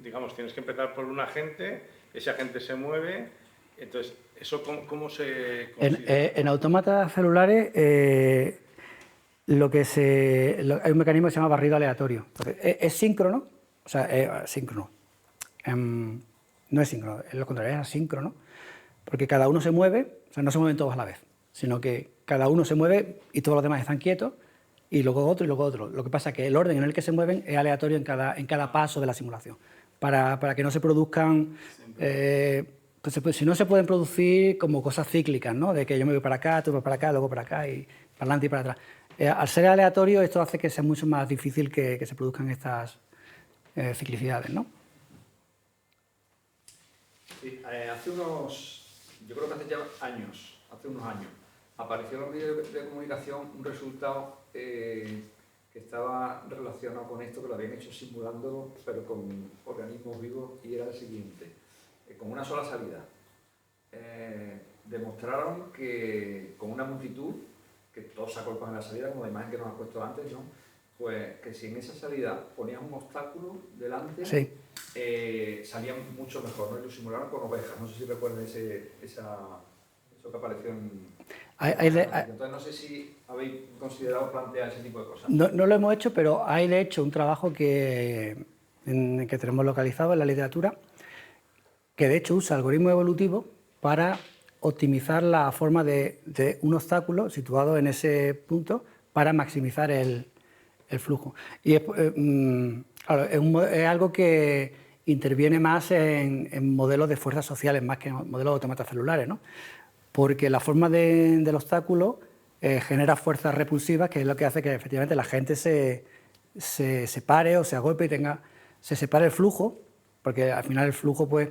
digamos, tienes que empezar por un agente, ese agente se mueve, entonces, ¿eso cómo se consigue? En autómatas celulares hay un mecanismo que se llama barrido aleatorio. Es síncrono, o sea, es síncrono. No es síncrono, es lo contrario, es asíncrono, porque cada uno se mueve, o sea, no se mueven todos a la vez, sino que cada uno se mueve y todos los demás están quietos, y luego otro y luego otro. Lo que pasa es que el orden en el que se mueven es aleatorio en cada paso de la simulación, para que no se produzcan... pues, si no se pueden producir como cosas cíclicas, ¿no? De que yo me voy para acá, tú vas para acá, luego para acá, y para adelante y para atrás. Al ser aleatorio, esto hace que sea mucho más difícil que se produzcan estas ciclicidades, ¿no? Sí, yo creo que hace unos años, apareció en los medios de comunicación un resultado que estaba relacionado con esto, que lo habían hecho simulando, pero con organismos vivos, y era el siguiente. Con una sola salida. Demostraron que con una multitud, que todos se agolpan en la salida, como la imagen que nos has puesto antes, ¿no? Pues que si en esa salida ponías un obstáculo delante, sí, salían mucho mejor, ¿no? Lo simularon con ovejas, no sé si recuerdan eso que apareció en... Entonces no sé si habéis considerado plantear ese tipo de cosas. No lo hemos hecho, pero hay de hecho un trabajo que tenemos localizado en la literatura, que de hecho usa algoritmos evolutivos para optimizar la forma de un obstáculo situado en ese punto para maximizar el flujo. Y claro, es algo que interviene más en modelos de fuerzas sociales, más que en modelos de autómatas celulares, ¿no? Porque la forma del obstáculo genera fuerzas repulsivas, que es lo que hace que efectivamente la gente se separe o se agolpe y se separe el flujo, porque al final el flujo, pues,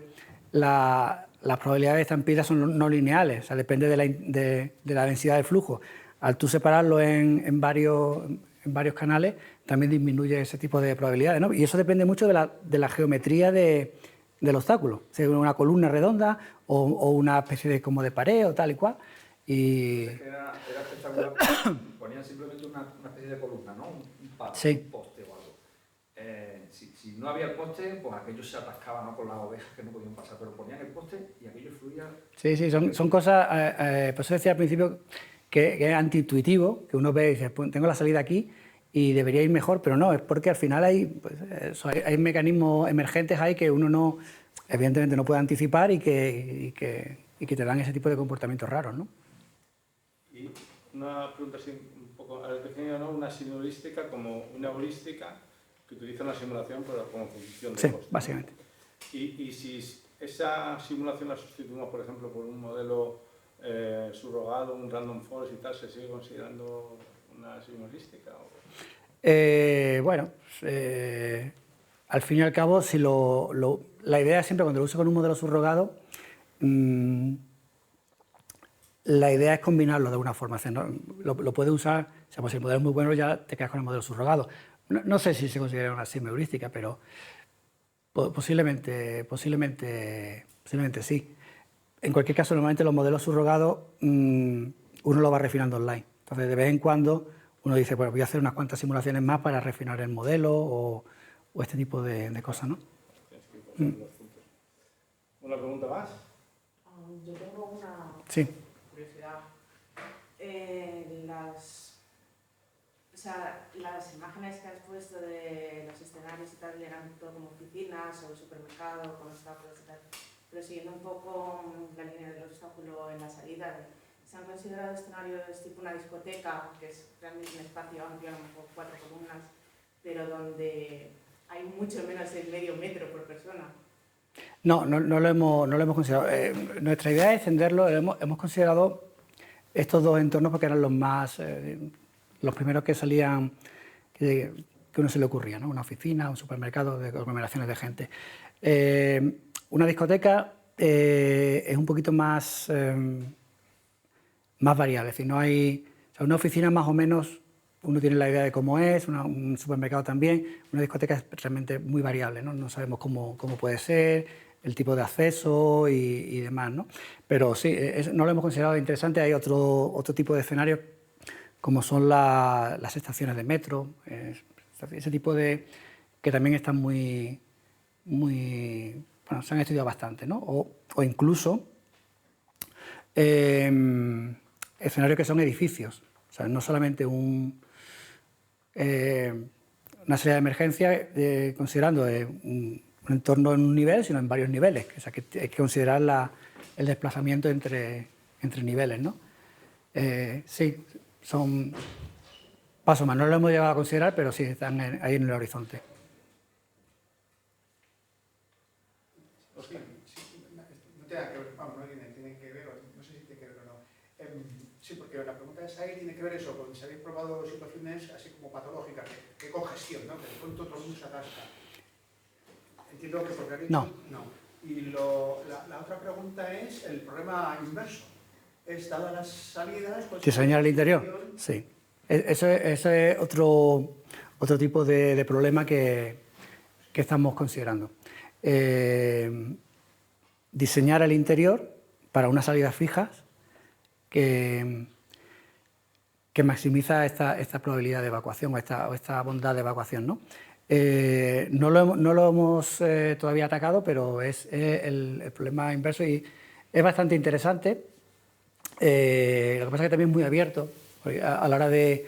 las probabilidades de estampida son no lineales, o sea, depende de la densidad del flujo. Al tú separarlo en varios canales, también disminuye ese tipo de probabilidades, ¿no? Y eso depende mucho de la geometría del obstáculo, si es una columna redonda o una especie de como de pared o tal y cual. Era espectacular, ponían simplemente una especie de columna, ¿no? Un palo, sí, un poste o algo. Si no había el poste, pues aquello se atascaba, ¿no? Con las ovejas que no podían pasar, pero ponían el poste y aquello fluía. Sí, son cosas, por eso decía al principio que es antiintuitivo, que uno ve y dice, pues tengo la salida aquí y debería ir mejor, pero no, es porque al final hay mecanismos emergentes ahí que uno no, evidentemente no puede anticipar y que te dan ese tipo de comportamientos raros, ¿no? Y una pregunta así un poco al pequeño, ¿no? Una simulística como una heurística que utiliza una simulación pero como función de Sí, coste, básicamente. ¿no? Y si esa simulación la sustituimos, por ejemplo, por un modelo subrogado, un random forest y tal, ¿se sigue considerando una simulística? Bueno, al fin y al cabo, si la idea es siempre cuando lo uso con un modelo subrogado, la idea es combinarlo de alguna forma. ¿No? Lo puedes usar, o sea, pues si el modelo es muy bueno, ya te quedas con el modelo subrogado. No sé si se considera una simulística, pero posiblemente sí. En cualquier caso, normalmente los modelos subrogados uno lo va refinando online. Entonces, de vez en cuando uno dice, bueno, voy a hacer unas cuantas simulaciones más para refinar el modelo o este tipo de cosas, ¿no? ¿Una pregunta más? Yo tengo una Sí. curiosidad. Las imágenes que has puesto de los escenarios y tal eran todo como oficinas o supermercado con obstáculos y tal. Pero siguiendo un poco la línea del obstáculo en la salida, ¿se han considerado escenarios tipo una discoteca, que es realmente un espacio amplio, a lo mejor 4 columnas, pero donde hay mucho menos de medio metro por persona? No lo hemos considerado. Nuestra idea es extenderlo. Hemos considerado estos dos entornos porque eran los primeros que salían, que que uno se le ocurría, ¿no? Una oficina, un supermercado de aglomeraciones de gente. Una discoteca es un poquito más variable, es decir, no hay, o sea, una oficina más o menos, uno tiene la idea de cómo es, un supermercado también, una discoteca es realmente muy variable, ¿no? No sabemos cómo puede ser, el tipo de acceso y demás, ¿no? Pero sí, no lo hemos considerado interesante. Hay otro tipo de escenarios, como son las estaciones de metro, ese tipo de... que también están muy bueno, se han estudiado bastante, ¿no? O incluso escenarios que son edificios, o sea, no solamente una salida de emergencia considerando un entorno en un nivel, sino en varios niveles, o sea, que hay que considerar el desplazamiento entre niveles, ¿no? Sí, son pasos más, no lo hemos llegado a considerar, pero sí están ahí en el horizonte. No tiene que ver, vamos, no tiene que ver, no sé si tiene que ver o no. Sí, porque la pregunta esa ahí tiene que ver eso, con si habéis probado situaciones así como patológicas, que congestión, ¿no? Que de pronto todo el mundo se atasca. Entiendo que porque habéis No. Y la otra pregunta es el problema inverso. Es, dadas las salidas... Pues, ¿Diseñar el interior? Sí. Eso es otro tipo de problema que estamos considerando. Diseñar el interior para unas salidas fijas que maximiza esta probabilidad de evacuación o esta bondad de evacuación, ¿no? No lo hemos todavía atacado, pero es el problema inverso y es bastante interesante. Lo que pasa es que también es muy abierto a la hora de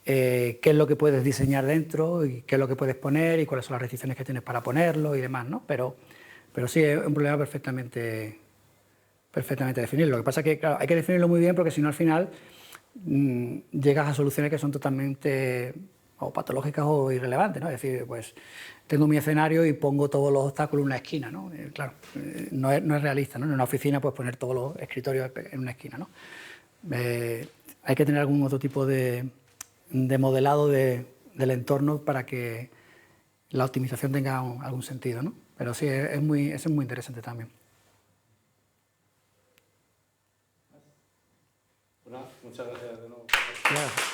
qué es lo que puedes diseñar dentro y qué es lo que puedes poner y cuáles son las restricciones que tienes para ponerlo y demás, ¿no? Pero sí, es un problema perfectamente definido. Lo que pasa es que, claro, hay que definirlo muy bien porque si no, al final llegas a soluciones que son totalmente o patológicas o irrelevantes, ¿no? Es decir, pues tengo mi escenario y pongo todos los obstáculos en una esquina, ¿no? Claro, no es realista, ¿no? En una oficina puedes poner todos los escritorios en una esquina, ¿no? Hay que tener algún otro tipo de modelado del entorno para que la optimización tenga algún sentido, ¿no? Pero sí, eso es muy interesante también. Muchas gracias de nuevo. Gracias.